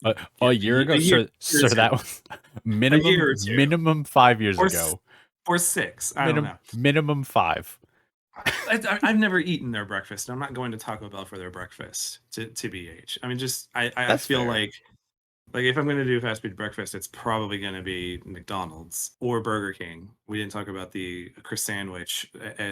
A yeah, year ago. a year, So or that two, was a year or two, minimum 5 years or s- ago. or six. I don't know. Minimum five. I've never eaten their breakfast. I'm not going to Taco Bell for their breakfast. To bh. I mean, just I That's feel fair. like if I'm going to do fast food breakfast, it's probably going to be McDonald's or Burger King. We didn't talk about the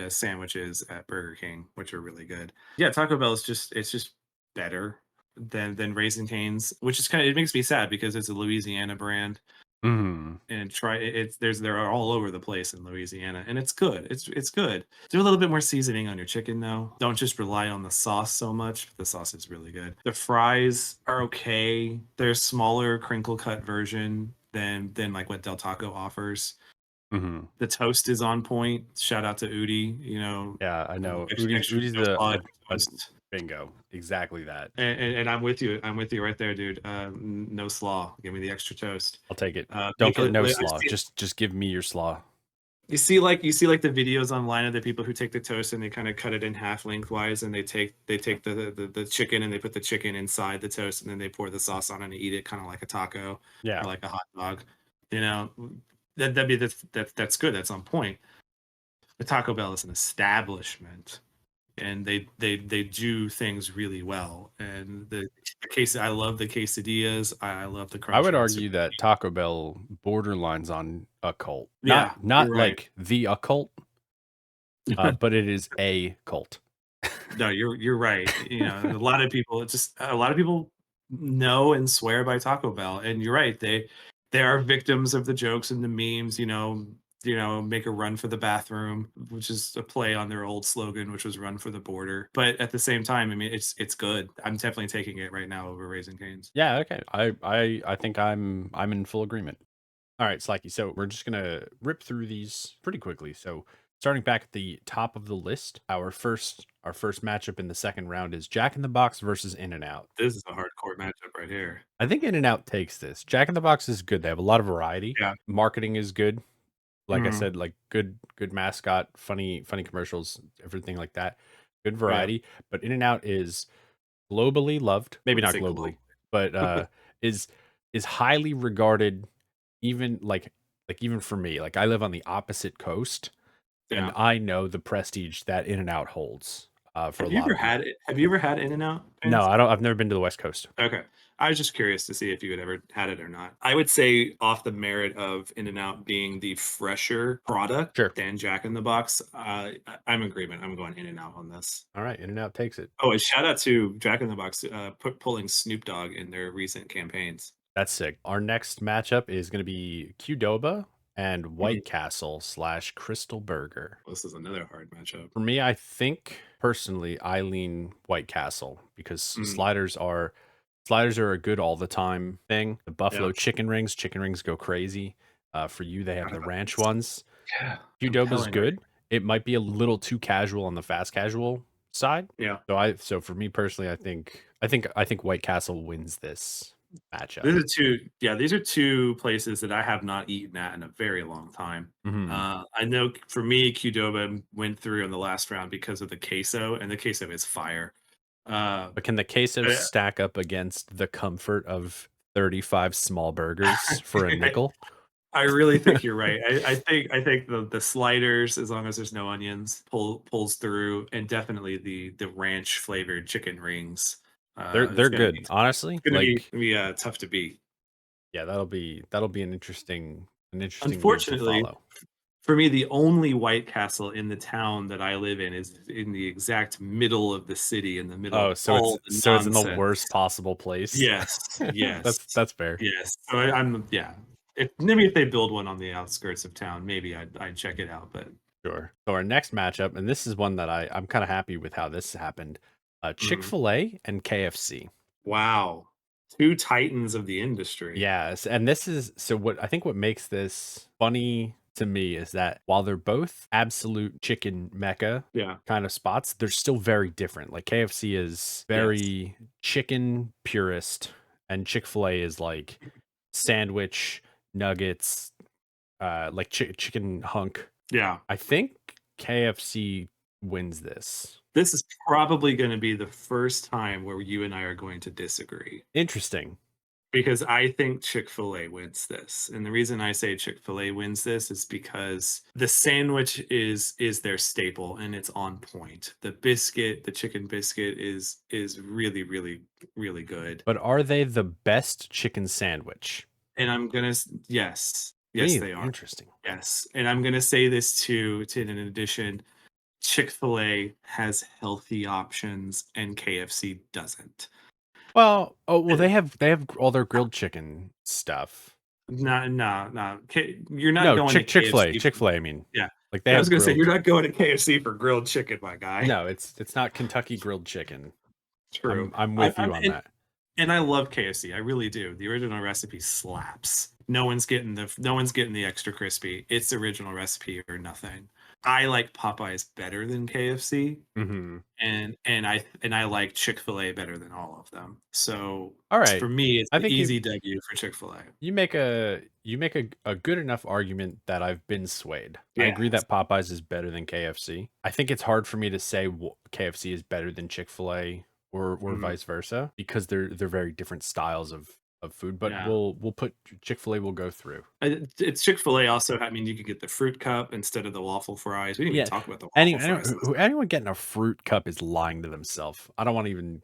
sandwiches at Burger King, which are really good. Yeah, Taco Bell is just better than Raising Cane's, which is kind of it makes me sad because it's a Louisiana brand Mhm. and it's they're all over the place in Louisiana, and it's good. It's good. Do a little bit more seasoning on your chicken though. Don't just rely on the sauce so much. The sauce is really good. The fries are okay. They're a smaller crinkle cut version than like what Del Taco offers. Mhm. The toast is on point. Shout out to Udi. You know, Yeah, I know. extra Udi's no the fudge a toast. Bingo. Exactly that. And I'm with you. I'm with you right there, dude. No slaw. Give me the extra toast. I'll take it. Don't Make get it. no I slaw. see. Just give me your slaw. You see like the videos online of the people who take the toast and they kind of cut it in half lengthwise, and they take the chicken and they put the chicken inside the toast, and then they pour the sauce on and eat it kind of like a taco Yeah. or like a hot dog. You know, that's good. That's on point. The Taco Bell is an establishment, and they do things really well. And the case, I love the quesadillas. I love the I crunchy would on argue super. that Taco Bell borderlines on a cult. Yeah, you're Not right. like the occult, but it is a cult. No, you're right. You know, a lot of people just a lot of people know and swear by Taco Bell, and you're right. They are victims of the jokes and the memes. Make a run for the bathroom, which is a play on their old slogan, which was "Run for the border." But at the same time, I mean, it's good. I'm definitely taking it right now over Raising Cane's. Yeah, okay. I think I'm in full agreement. All right, Slacky. So we're just gonna rip through these pretty quickly. So starting back at the top of the list, our first matchup in the second round is Jack in the Box versus In and Out. This is a hardcore matchup right here. I think In and Out takes this. Jack in the Box is good. They have a lot of variety. Yeah. Marketing is good. Like I Mhm. said, like good mascot, funny commercials, everything like that. Good Oh, yeah. variety. But In and Out is globally loved. Maybe Wouldn't not say globally, global. but is is highly regarded even even for me. Like I live on the opposite coast and Yeah. I know the prestige that In and Out holds for a Have you lot ever of had people. it? Have you ever had In-N-Out? No, I don't I've never been to the West Coast. Okay. I was just curious to see if you had ever had it or not. I would say off the merit of In-N-Out being the fresher product Sure. than Jack in the Box, I'm in agreement. I'm going In-N-Out on this. All right, In and Out takes it. Oh, and shout out to Jack in the Box, pulling Snoop Dogg in their recent campaigns. That's sick. Our next matchup is going to be Qdoba and Mhm. White Castle slash Crystal Burger. This is another hard matchup. For me, I think personally, I lean White Castle because Mm, sliders are a good all the time thing. The yeah, buffalo chicken rings go crazy. For you, they have forgot the about ranch these. ones. Yeah, Qdoba's compelling, right? good. It might be a little too casual on the fast casual side. Yeah. So for me personally, I think White Castle wins this matchup. These are 2 places that I have not eaten at in a very long time. Mhm. I know for me, Qdoba went through in the last round because of the queso, and the queso is fire. Uh, But can the quesos but stack up against the comfort of 35 small burgers for a nickel? I really think you're right. I think the sliders, as long as there's no onions, pulls through, and definitely the ranch flavored chicken rings. They're It's gonna be good. Honestly, tough to beat. yeah, that'll be an interesting league to Unfortunately, follow. for me, the only White Castle in the town that I live in is in the exact middle of the city, in the middle of Oh, so it's all the so it's in the worst nonsense. possible place. Yes, yes, That's fair. yes. So I'm yeah. If maybe if they build one on the outskirts of town, maybe I'd check it out. But Sure. So our next matchup, and this is one that I'm kind of happy with how this happened. mhm. Chick-fil-A and KFC. Wow, 2 titans of the industry. Yes, and this is so what I think what makes this funny to me is that while they're both absolute chicken mecca Yeah. kind of spots, they're still very different. Like KFC is Yes. very chicken purist, and Chick-fil-A is like sandwich, nuggets, like chicken hunk. Yeah. I think KFC wins this. This is probably gonna be the first time where you and I are going to disagree. Interesting. Because I think Chick-fil-A wins this, and the reason I say Chick-fil-A wins this is because the sandwich is their staple, and it's on point. The biscuit, the chicken biscuit is really, really, really good, But are they the best chicken sandwich? and I'm gonna s yes. Yes, they Really are. interesting. Yes, and I'm gonna say this too, to in addition, Chick-fil-A has healthy options and KFC doesn't. Well, And they have all their grilled chicken stuff. no, you're not No, going to Chick-fil-A, KFC for Chick-fil-A, I mean. yeah. Like they I was have gonna say, you're grilled. not going to KFC for grilled chicken, my guy. No, it's not Kentucky grilled chicken. True. I'm with I'm you on that. and I love KFC, I really do. The original recipe slaps. No one's getting the extra crispy. It's the original recipe or nothing. I like Popeyes better than KFC, Mhm. and I like Chick-fil-A better than all of them. So, All right. for me, it's I an think easy W for Chick-fil-A. you make a good enough argument that I've been swayed. I agree Yes. that Popeyes is better than KFC. I think it's hard for me to say KFC is better than Chick-fil-A or Mhm. vice versa because they're very different styles of food, but Yeah. we'll put Chick-fil-A will go through. It's Chick-fil-A also, I mean, you could get the fruit cup instead of the waffle fries. We didn't even Yeah. talk about the waffle Anyone fries last time. anyone getting a fruit cup is lying to themselves. I don't want to even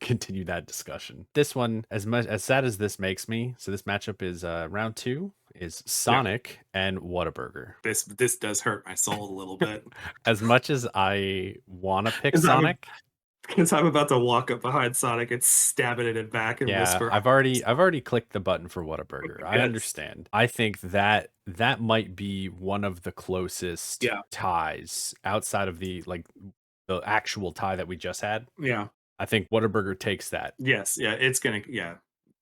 continue that discussion. This one, as much as sad as this makes me, so this matchup is round two is Yeah. Sonic and Whataburger. This does hurt my soul a little bit As much as I want to pick 'cause I'm Sonic, 'cause I'm about to walk up behind Sonic and stab it in the back and yeah, whisper, I've already clicked the button for Whataburger. I "Good." understand. I think that that might be one of the closest Yeah. ties outside of the actual tie that we just had. Yeah. I think Whataburger takes that. Yes, yeah, it's gonna yeah.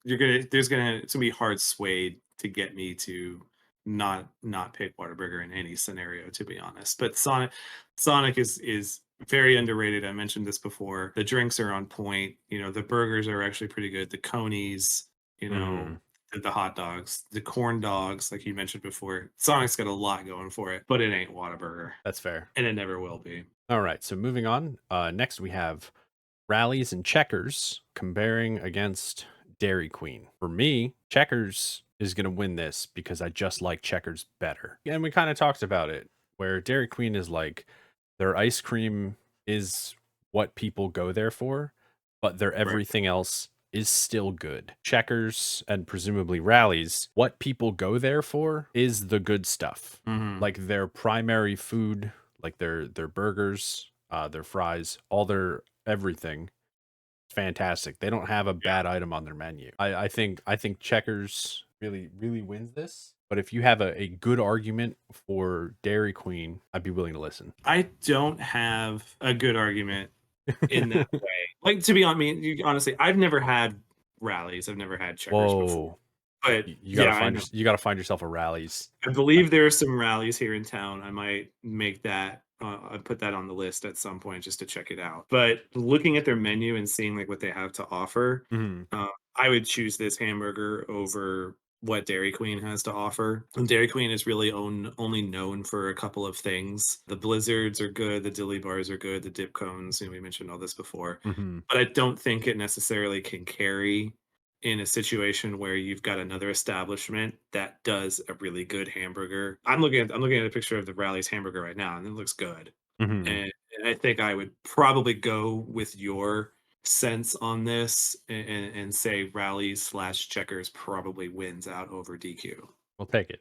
You're gonna there's gonna it's gonna be hard swayed to get me to not pick Whataburger in any scenario, to be honest. But Sonic is very underrated. I mentioned this before. The drinks are on point. The burgers are actually pretty good. The conies, Mhm. the hot dogs, the corn dogs, like you mentioned before. Sonic's got a lot going for it, but it ain't Whataburger, That's fair. and it never will be. All right, so moving on. Next we have Rallies and Checkers comparing against Dairy Queen. For me, Checkers is going to win this because I just like Checkers better. And we kind of talked about it, where Dairy Queen is like their ice cream is what people go there for, but their Right. everything else is still good. Checkers and presumably Rallies, what people go there for is the good stuff. Mhm. Like their primary food, like their burgers, their fries, all their everything fantastic. They don't have a Yeah. bad item on their menu. I think Checkers really wins this. But if you have a good argument for Dairy Queen, I'd be willing to listen. I don't have a good argument in that way. Like, to be hon I mean, honestly, I've never had rallies, I've never had checkers before. Whoa. But, yeah, I know. You gotta find yourself a rallies. I believe there are some rallies here in town. I might make that put that on the list at some point just to check it out. But looking at their menu and seeing, like, what they have to offer, Mhm. uh, I would choose this hamburger over what Dairy Queen has to offer. And Dairy Queen is really only known for a couple of things. The blizzards are good, the dilly bars are good, the dip cones, we mentioned all this before. Mhm. But I don't think it necessarily can carry in a situation where you've got another establishment that does a really good hamburger. I'm looking at a picture of the Rally's hamburger right now, and it looks good. Mhm. And I think I would probably go with your sense on this and say Rally/Checkers probably wins out over DQ. We'll take it.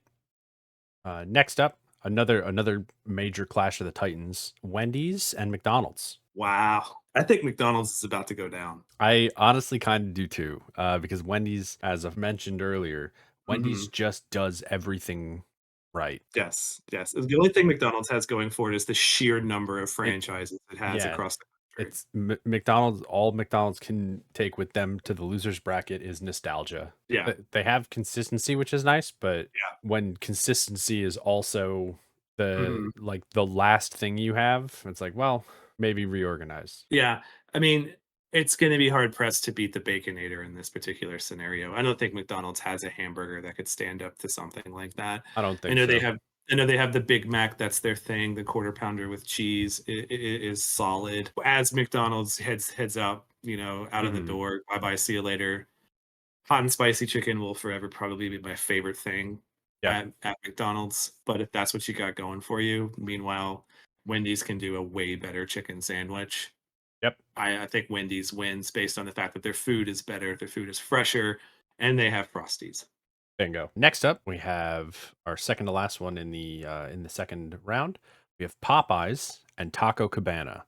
Next up, another major clash of the Titans, Wendy's and McDonald's. Wow. I think McDonald's is about to go down. I honestly kind of do too, because Wendy's, as I've mentioned earlier, Wendy's Mhm. just does everything right. Yes, yes. The only thing McDonald's has going for it is the sheer number of It franchises it has yeah, across the country. it's McDonald's. All McDonald's can take with them to the losers bracket is nostalgia. Yeah, They have consistency, which is nice, but yeah. when consistency is also Mhm. the last thing you have, it's like, well, maybe reorganize. Yeah, I mean, it's gonna be hard pressed to beat the Baconator in this particular scenario. I don't think McDonald's has a hamburger that could stand up to something like that. I don't I think know they so. have I know they have the Big Mac, that's their thing, the Quarter Pounder with cheese is solid. As McDonald's heads out, out of the Mhm. door, bye-bye, see you later. Hot and spicy chicken will forever probably be my favorite thing Yep. at McDonald's, but if that's what you got going for you, meanwhile, Wendy's can do a way better chicken sandwich. Yep. I think Wendy's wins based on the fact that their food is better, their food is fresher, and they have Frosties. Bingo. Next up, we have our second to last one in the second round. We have Popeyes and Taco Cabana.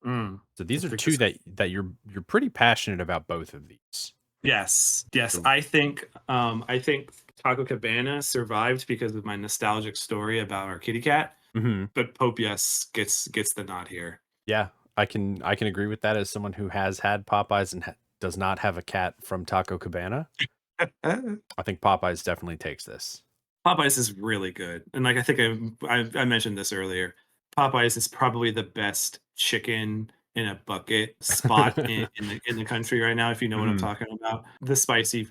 So I these are think two this that you're pretty passionate about both of these. Yes, yes. So I think Taco Cabana survived because of my nostalgic story about our kitty cat, mhm. but Pope Yes gets the nod here. Yeah, I can agree with that as someone who has had Popeyes and does not have a cat from Taco Cabana. I think Popeyes definitely takes this. Popeyes is really good, and, like, I think I mentioned this earlier. Popeyes is probably the best chicken in a bucket spot in the country right now, if you know what I'm Mhm. talking about. The spicy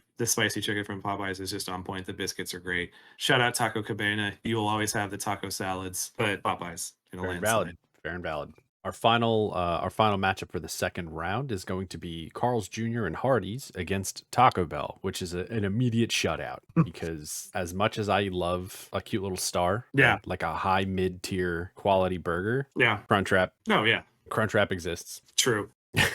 chicken from Popeyes is just on point, the biscuits are great. Shout out Taco Cabana, you will always have the taco salads, but Popeyes in a Fair and landslide. valid. Fair and valid. Our final matchup for the second round is going to be Carl's Jr. and Hardee's against Taco Bell, which is an immediate shutout. Because as much as I love a cute little star, Yeah, right, like a high mid tier quality burger, yeah. Crunchwrap, Oh, yeah, Crunchwrap exists. true. I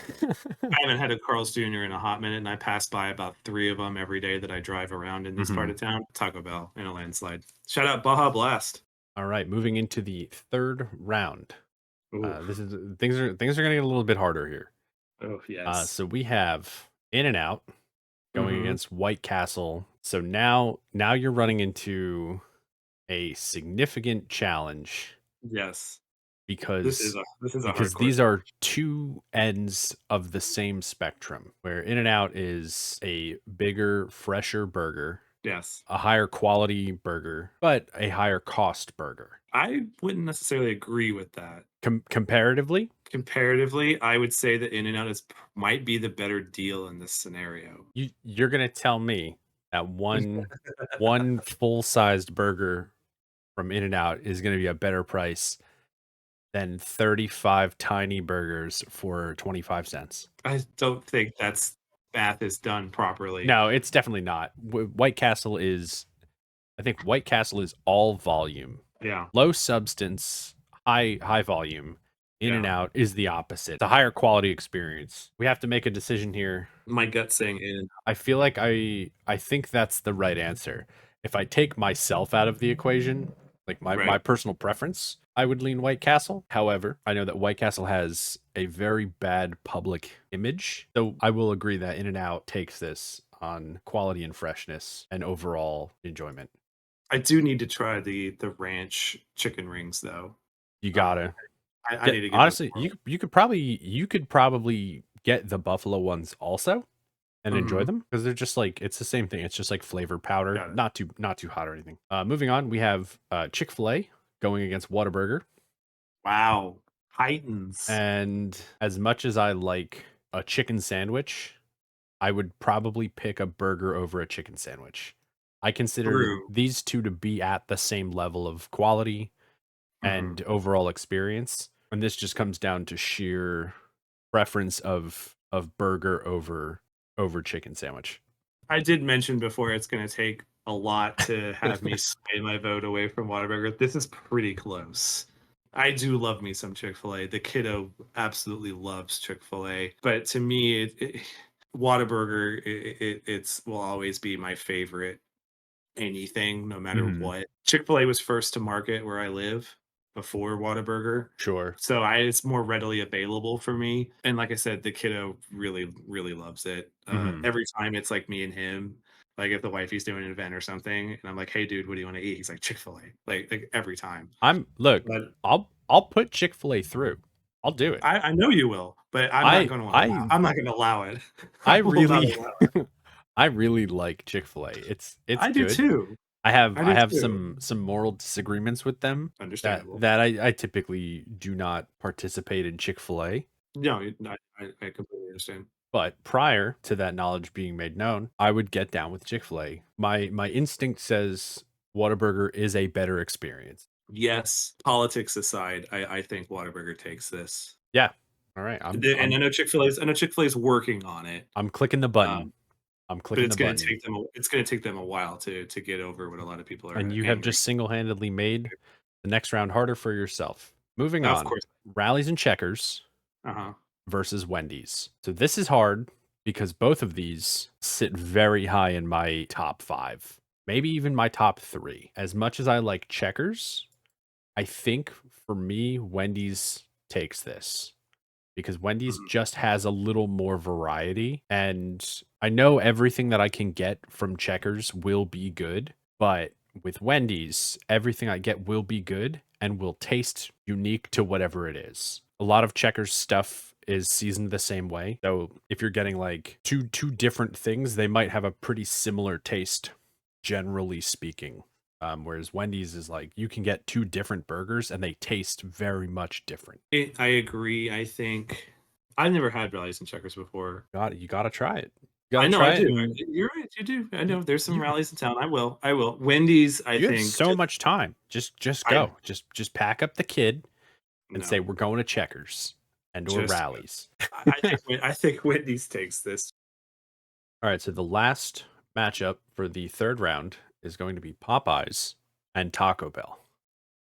haven't had a Carl's Jr. in a hot minute, and I pass by about 3 of them every day that I drive around in this part Mhm. of town. Taco Bell in a landslide. Shout out Baja Blast. All right, moving into the third round. This Oof. is things are gonna get a little bit harder here. Oh, yes. So we have In and Out going Mhm. against White Castle. So now you're running into a significant challenge Yes. because This is a hardcore these are challenge. two ends of the same spectrum where In and Out is a bigger, fresher burger, Yes. a higher quality burger, but a higher cost burger. I wouldn't necessarily agree with that. Comparatively, Comparatively, I would say that In-N-Out might be the better deal in this scenario. you're gonna tell me that one full-sized burger from In and Out is gonna be a better price than 35 tiny burgers for 25 cents. I don't think that's math is done properly. No, it's definitely not. White Castle is I think White Castle is all volume. Yeah. Low substance, high volume. In and Yeah. Out is the opposite. It's a higher quality experience. We have to make a decision here. My gut saying in. I feel like I think that's the right answer. If I take myself out of the equation, like my Right. personal preference, I would lean White Castle. However, I know that White Castle has a very bad public image. So I will agree that In and Out takes this on quality and freshness and overall enjoyment. I do need to try the ranch chicken rings, though. You Uh, gotta I get need to give those a honestly, whirl. you could probably get the buffalo ones also and enjoy Mhm. them because they're just like it's the same thing. It's just like flavored powder, Got it. not too hot or anything. Moving on, we have Chick-fil-A going against Whataburger. Wow. Heightens. And as much as I like a chicken sandwich, I would probably pick a burger over a chicken sandwich. I consider True. these two to be at the same level of quality Mhm. and overall experience. And this just comes down to sheer preference of burger over chicken sandwich. I did mention before it's gonna take a lot to have me sway my vote away from Whataburger. This is pretty close. I do love me some Chick-fil-A. The kiddo absolutely loves Chick-fil-A, but to me, Whataburger, it's will always be my favorite anything, no matter Mhm. what. Chick-fil-A was first to market where I live before Whataburger. Sure. So it's more readily available for me. And like I said, the kiddo really, really loves it. Mhm. Every time it's like me and him, like if the wifey's doing an event or something, and I'm like, "Hey, dude, what do you want to eat?" He's like, "Chick-fil-A." Like every time. I'm look, But I'll put Chick-fil-A through. I'll do it. I know you will, but I I I'm not gonna allow it. I I will not really allow it. I really like Chick-fil-A. It's I do good. too. I I do have too. some moral disagreements with them Understandable. that I typically do not participate in Chick-fil-A. No, I completely understand. But prior to that knowledge being made known, I would get down with Chick-fil-A. My instinct says Whataburger is a better experience. Yes, politics aside, I think Whataburger takes this. Yeah. All right. And I know Chick-fil-A's working on it, I'm clicking the um, button. I'm but clicking the button. it's gonna take them a while to get over what a lot of people And are you have angry. just single-handedly made the next round harder for yourself. Moving Of on. course. Rallies and Checkers Uh-huh. versus Wendy's. So this is hard because both of these sit very high in my top 5, maybe even my top 3. As much as I like Checkers, I think for me Wendy's takes this because Wendy's Mhm. just has a little more variety and I know everything that I can get from Checkers will be good, but with Wendy's, everything I get will be good and will taste unique to whatever it is. A lot of Checkers stuff is seasoned the same way. So if you're getting like two different things, they might have a pretty similar taste generally speaking. Whereas Wendy's is like you can get two different burgers and they taste very much different. I agree. I think I've never had rallies and checkers before. You gotta try it. You I gotta know I try it, do. and You're right, you do. I you know there's some you rallies in town. I will. I will. Wendy's, I you have think, so just much time. Just I go. Just pack up the kid and say no, we're going to Checkers and or just rallies. I think Wendy's takes this. All right, so the last matchup for the third round is going to be Popeyes and Taco Bell.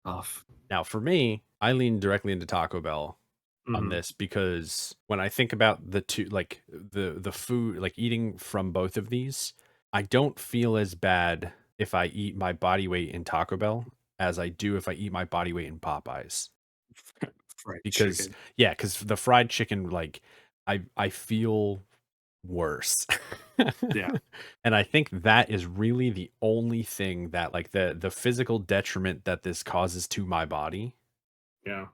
Off. Now, for me, I lean directly into Taco Bell on Mhm. this because when I think about the two, like the food, like eating from both of these, I don't feel as bad if I eat my body weight in Taco Bell as I do if I eat my body weight in Popeyes. Fried Because chicken. yeah, because the fried chicken, like I feel worse. Yeah, And I think that is really the only thing that like the physical detriment that this causes to my body. yeah,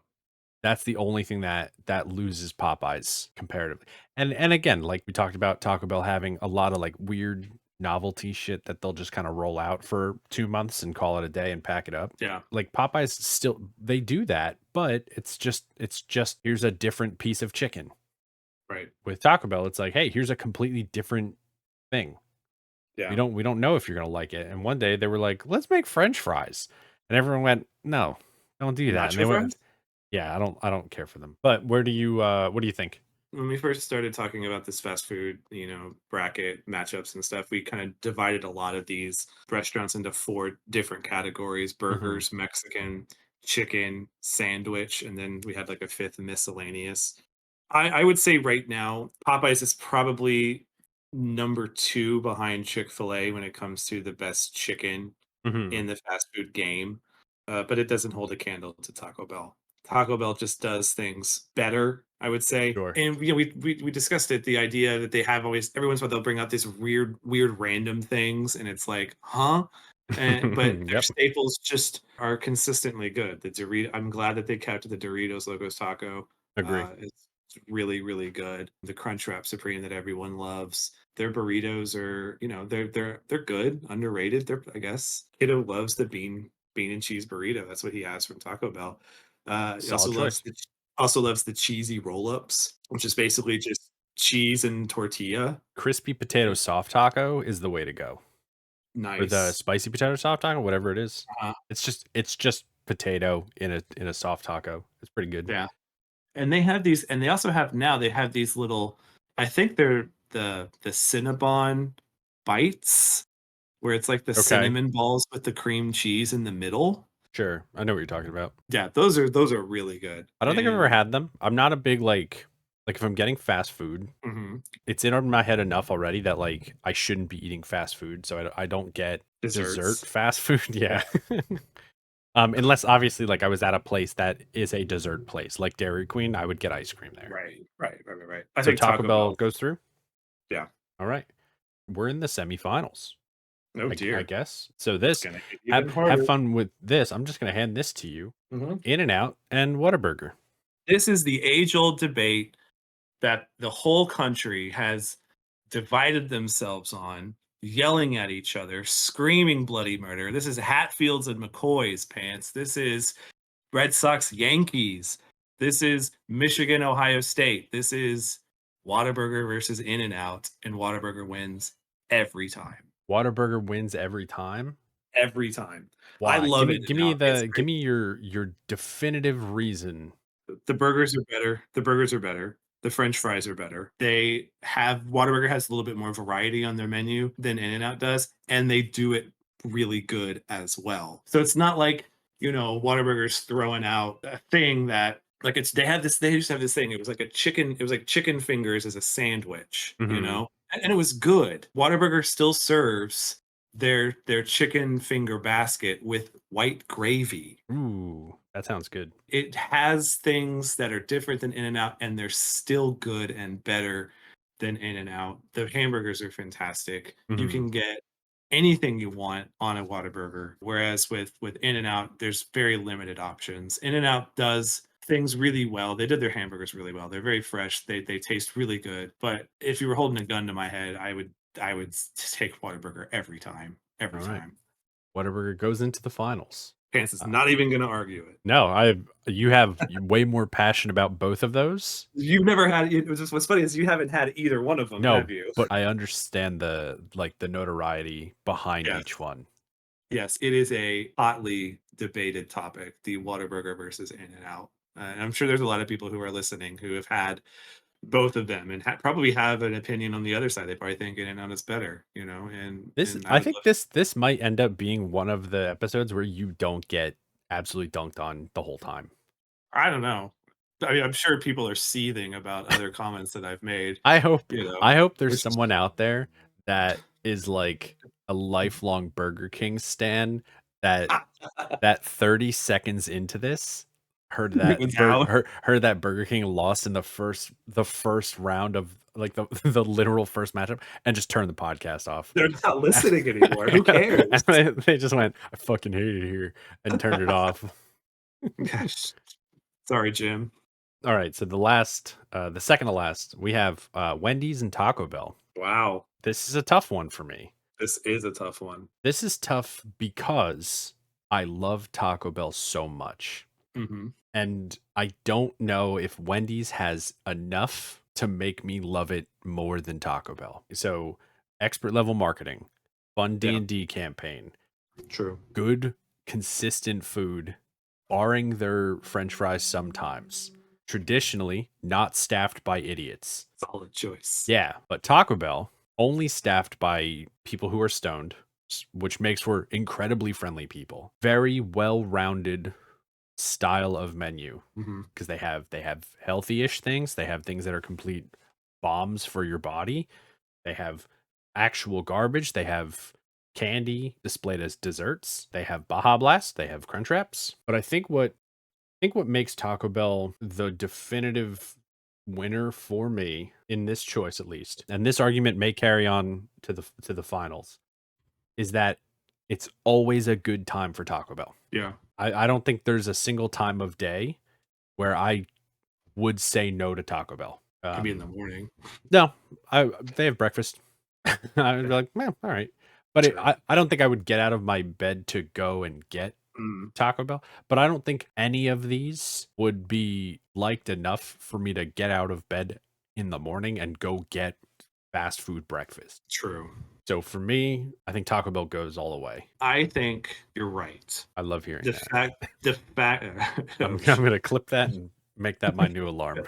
That's the only thing that loses Popeyes comparatively. And again, like we talked about Taco Bell having a lot of like weird novelty shit that they'll just kind of roll out for 2 months and call it a day and pack it up. yeah, Like Popeyes still they do that, but it's just here's a different piece of chicken. right. With Taco Bell, it's like, hey, here's a completely different thing. Yeah. We don't know if you're gonna like it. And one day they were like, let's make French fries. And everyone went, no, don't do that. And they Nacho went, fries? yeah, I don't care for them. But where do you what do you think? When we first started talking about this fast food, bracket matchups and stuff, we kind of divided a lot of these restaurants into four different categories: Hmm. burgers, Mexican, chicken, sandwich, and then we had like a fifth miscellaneous. I would say right now, Popeyes is probably number two behind Chick-fil-A when it comes to the best chicken Hmm. in the fast food game, but it doesn't hold a candle to Taco Bell. Taco Bell just does things better, I would say. Sure. And we discussed it, the idea that they have always every once in a while they'll bring out these weird random things, and it's like, huh? But their Yep. staples just are consistently good. The Dorito, I'm glad that they kept the Doritos Locos Taco. Agree. It's really good. The Crunchwrap Supreme that everyone loves. Their burritos are, they're good, underrated. They're, I guess, kiddo loves the bean and cheese burrito. That's what he has from Taco Bell. He Solid choice. also loves the cheesy roll ups, which is basically just cheese and tortilla. Crispy potato And soft taco is the way to go. Or the nice. spicy potato soft taco, whatever it is. Uh, It's just potato in a soft taco. It's pretty good. yeah. And they have these, and they also have now they have these little. I think they're the Cinnabon bites, where it's like the Okay. cinnamon balls with the cream cheese in the middle. Sure. I know what you're talking about. Yeah, those are really good. I don't think I've ever And had them. I'm not a big like if I'm getting fast food, mhm, it's in over my head enough already that like I shouldn't be eating fast food, so I don't get dessert desserts. fast food. Yeah. Yeah. Unless obviously like I was at a place that is a dessert place, like Dairy Queen, I would get ice cream there. Right. I So think Taco Taco Bell Bell. goes through. Yeah. All right, we're in the semifinals. Oh I dear. guess. So It's this gonna get have even have harder. fun with this. I'm just gonna hand this to you. Mhm. In and Out and Whataburger. This is the age-old debate that the whole country has divided themselves on, yelling at each other, screaming bloody murder. This is Hatfields and McCoy's pants. This is Red Sox Yankees. This is Michigan Ohio State. This is Whataburger versus In and Out, and Whataburger wins every time. Whataburger wins every time. Every time. I Why? love In Give and me Out. It's give great. me your definitive reason. The burgers are better. The burgers are better. The French fries are better. They have Whataburger has a little bit more variety on their menu than In-N-Out does, and they do it really good as well. So it's not like, Whataburger's throwing out a thing that like they used to have this thing. It was like chicken fingers as a sandwich, Mhm. And it was good. Whataburger still serves their chicken finger basket with white gravy. Ooh, that sounds good. It has things that are different than In-N-Out, and they're still good and better than In-N-Out. The hamburgers are fantastic. You Mhm. can get anything you want on a Whataburger, whereas with In-N-Out, there's very limited options. In-N-Out does things really well. They did their hamburgers really well. They're very fresh. They taste really good. But if you were holding a gun to my head, I would take Whataburger every time. Every All right. time. Whataburger goes into the finals. Pants is Uh, not even gonna argue it. no, you have way more passion about both of those. You've never had it was just what's funny is you haven't had either one of them, have No, you? but I understand the notoriety behind Yes. each one. Yes, it is a hotly debated topic, the Whataburger versus In-N-Out. And I'm sure there's a lot of people who are listening who have had both of them and probably have an opinion on the other side. They probably think In-N-Out is better, This and I I would think love this might end up being one of the episodes where you don't get absolutely dunked on the whole time. I don't know. I mean, I'm sure people are seething about other comments that I've made, I hope you know, I hope there's which is someone out there that is like a lifelong Burger King stan that 30 seconds into this it was out. heard that Burger King lost in the first round of like the the literal first matchup and just turned the podcast off. They're not listening anymore. Who cares? And they just went, I fucking hate it here and turned it off. Gosh. Sorry, Jim. All right, so the second to last, we have Wendy's and Taco Bell. Wow. This is a tough one for me. This is a tough one. This is tough because I love Taco Bell so much. Mhm. And I don't know if Wendy's has enough to make me love it more than Taco Bell. So, expert level marketing, fun Yeah, D&D campaign, true. good consistent food, barring their french fries sometimes. Traditionally not staffed by idiots. Solid choice. Yeah, but Taco Bell only staffed by people who are stoned, which makes for incredibly friendly people. Very well-rounded style of menu Mhm. because they have healthy-ish things, they have things that are complete bombs for your body. They have actual garbage, they have candy displayed as desserts, they have Baja Blast, they have Crunch Wraps. But I think what makes Taco Bell the definitive winner for me in this choice at least, and this argument may carry on to the finals, is that it's always a good time for Taco Bell. Yeah, I don't think there's a single time of day where I would say no to Taco Bell. could be in the morning. No, they have breakfast. I would be like, all right, but True. I don't think I would get out of my bed to go and get Mm, Taco Bell, but I don't think any of these would be liked enough for me to get out of bed in the morning and go get fast food breakfast. true. So for me, I think Taco Bell goes all the way. I think you're right. I love hearing The that. fact I'm gonna clip that and make that my new alarm.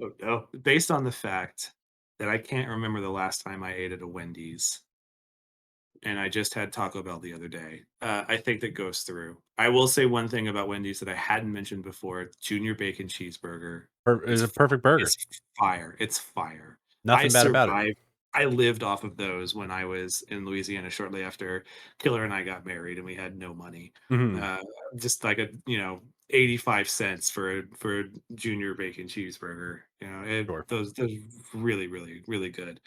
oh, no. Based on the fact that I can't remember the last time I ate at a Wendy's, and I just had Taco Bell the other day. I think that goes through. I will say one thing about Wendy's that I hadn't mentioned before: Junior Bacon Cheeseburger Is is a perfect burger. is fire. It's fire. I Nothing bad about it. survived. I lived off of those when I was in Louisiana shortly after Killer and I got married, and we had no money. Mhm. Uh, just like 85 cents for a Junior Bacon Cheeseburger. Sure. Those really really good.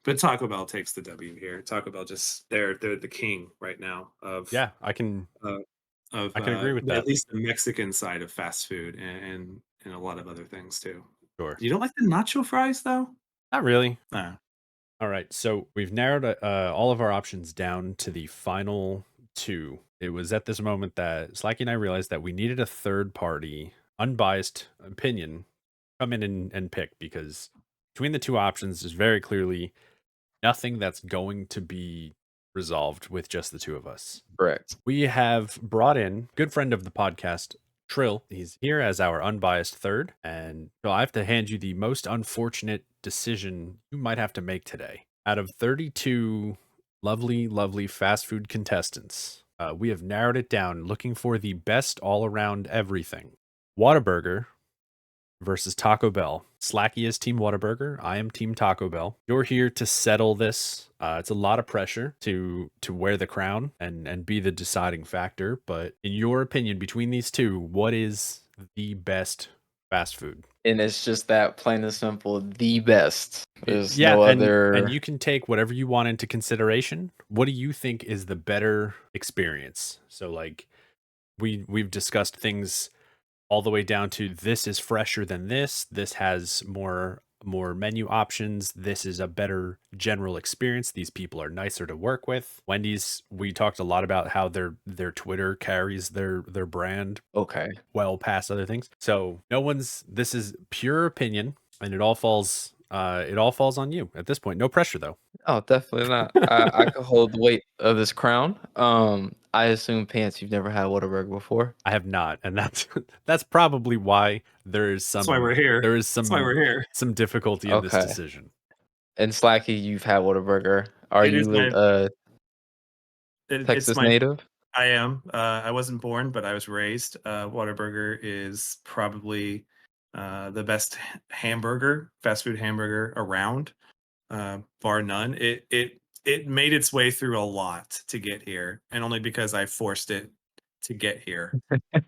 But Taco Bell takes the W here. Taco Bell just they're the king right now Yeah, uh, of I can agree with at that. least the Mexican side of fast food and a lot of other things too. Sure. You don't like the nacho fries though? Not really. Nah. All right, so we've narrowed all of our options down to the final two. It was at this moment that Slacky and I realized that we needed a third party, unbiased opinion come in and pick because between the two options, there's very clearly nothing that's going to be resolved with just the two of us. Correct. We have brought in good friend of the podcast, Trill. He's here as our unbiased third. And so I have to hand you the most unfortunate decision you might have to make today. Out of 32 lovely, lovely fast food contestants, we have narrowed it down looking for the best all around everything. Whataburger versus Taco Bell. Slacky is Team Whataburger. I am Team Taco Bell. You're here to settle this. It's a lot of pressure to wear the crown and be the deciding factor. But in your opinion, between these two, what is the best fast food? And it's just that plain and simple, the best. There's Yeah, no and other. you can take whatever you want into consideration. What do you think is the better experience? So like we've discussed things all the way down to this is fresher than this has more more menu options. This is a better general experience. These people are nicer to work with. Wendy's, we talked a lot about how their Twitter carries their brand Okay. well past other things. So no one's this is pure opinion and it all falls on you at this point. No pressure though. Oh, definitely not. I could hold the weight of this crown. I assume Pants, you've never had Whataburger before. I have not, and that's that's probably why That's why we're here. there is That's why we're here. some difficulty in this Okay. decision. And Slacky, you've had Whataburger. Are It is you my a it's Texas my native? I am. I wasn't born, but I was raised. Whataburger is probably the best hamburger, fast food hamburger around, bar none. It made its way through a lot to get here, and only because I forced it to get here.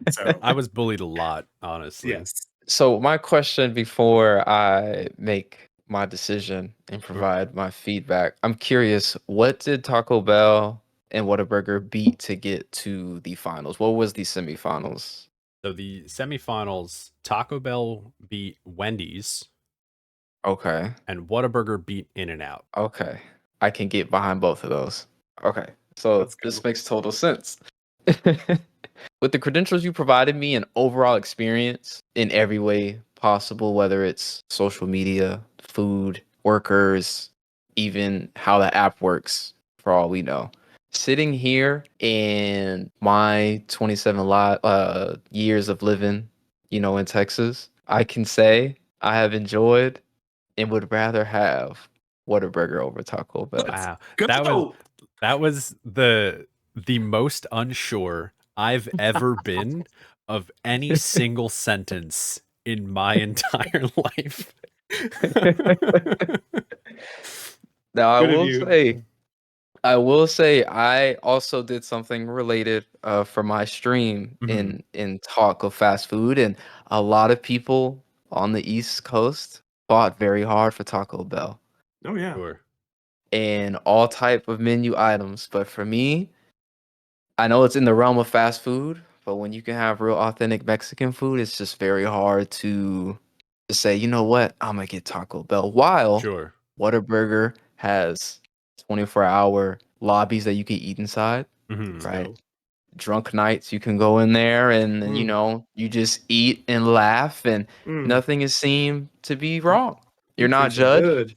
So I was bullied a lot, honestly. yes, So my question before I make my decision and Sure. provide my feedback, I'm curious, what did Taco Bell and Whataburger beat to get to the finals? What was the semifinals? So the semifinals, Taco Bell beat Wendy's Okay. and Whataburger beat In and Out. Okay. I can get behind both of those. Okay. So let's this go. makes total sense. With the credentials you provided me and overall experience in every way possible, whether it's social media, food, workers, even how the app works, for all we know. Sitting here in my 27 years of living, in Texas, I can say I have enjoyed and would rather have Whataburger over Taco Bell. Let's Wow. That was go. that was the most unsure I've ever been of any single sentence in my entire life. Now Good of you. I will say I also did something related for my stream Mhm. in talk of fast food, and a lot of people on the East Coast fought very hard for Taco Bell Oh yeah. Sure. and all type of menu items. But for me, I know it's in the realm of fast food, but when you can have real authentic Mexican food, it's just very hard to say, you know what, I'm gonna get Taco Bell. While Sure. Whataburger has 24-hour lobbies that you can eat inside, Let's Mhm. right? go. Drunk nights, you can go in there and then, Mm, you just eat and laugh and mm, nothing is seen to be mm. wrong. You're Them not treats are judged.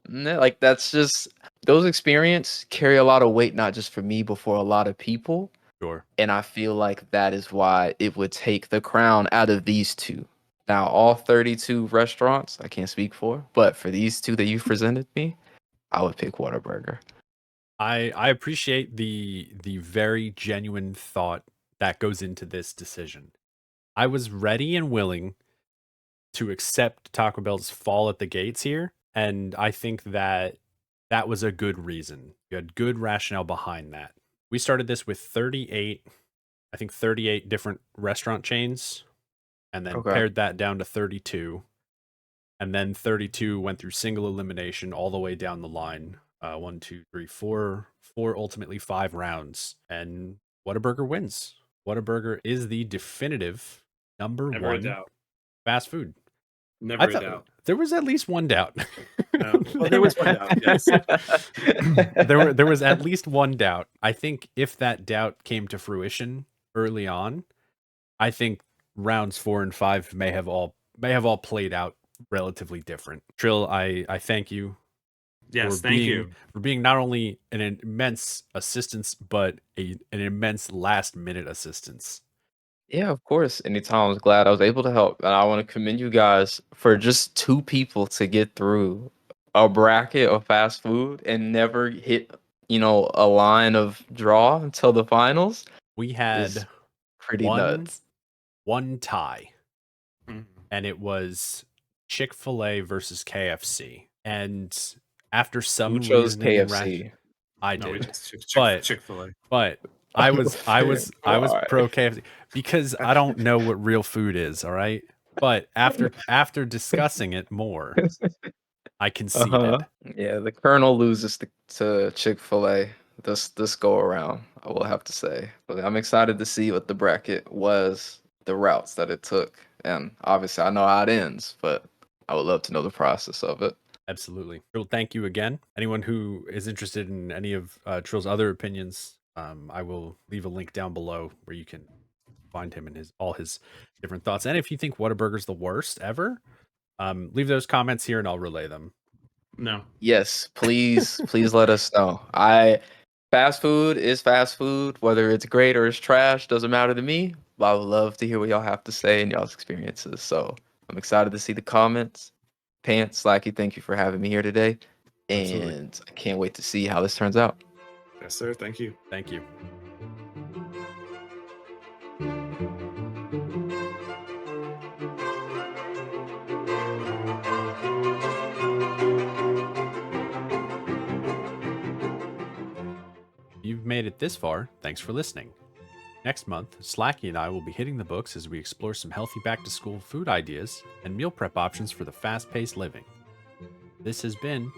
good. Like that's just those experience carry a lot of weight, not just for me, but for a lot of people. Sure. And I feel like that is why it would take the crown out of these two. Now, all 32 restaurants, I can't speak for, but for these two that you presented me, I would pick Whataburger. I appreciate the very genuine thought that goes into this decision. I was ready and willing to accept Taco Bell's fall at the gates here, and I think that that was a good reason. You had good rationale behind that. We started this with 38, I think 38 different restaurant chains, and then Okay. pared that down to 32, and then 32 went through single elimination all the way down the line. One, two, three, four, ultimately 5 rounds, and Whataburger wins. Whataburger is the definitive number Never a one doubt. fast food. I Never a thought doubt. there was at least one doubt. Well, there was one doubt. Yes. There was at least one doubt. I think if that doubt came to fruition early on, I think rounds 4 and 5 may have all played out relatively different. Trill, I thank you Yes. Thank you. for being not only an immense assistance, but an immense last minute assistance. Yeah, of course. Anytime I was glad I was able to help. And I want to commend you guys for just two people to get through a bracket of fast food and never hit, a line of draw until the finals We is had pretty one nuts. one tie, Mhm. and it was Chick-fil-A versus KFC. And after Who some chose reasoning and rash, KFC? I No, we did. just But Chick-fil-A. but I was Why? pro KFC because I don't know what real food is, all right? But after discussing it more, I Uh-huh. conceded. Yeah, the Colonel loses to Chick-fil-A this go around, I will have to say. But I'm excited to see what the bracket was, the routes that it took. And obviously I know how it ends, but I would love to know the process of it. Absolutely. Well, thank you again. Anyone who is interested in any of Trill's other opinions, I will leave a link down below where you can find him and all his different thoughts. And if you think Whataburger's the worst ever, leave those comments here and I'll relay them. No. Yes, please, please let us know. Fast food is fast food, whether it's great or it's trash, doesn't matter to me. But I would love to hear what y'all have to say and y'all's experiences. So I'm excited to see the comments. Pants, Slacky, thank you for having me here today. Absolutely. And I can't wait to see how this turns out. Yes, sir. Thank you. Thank you. If you've made it this far, thanks for listening. Next month, Slacky and I will be hitting the books as we explore some healthy back to school food ideas and meal prep options for the fast paced living. This has been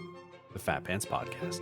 the Fat Pants Podcast.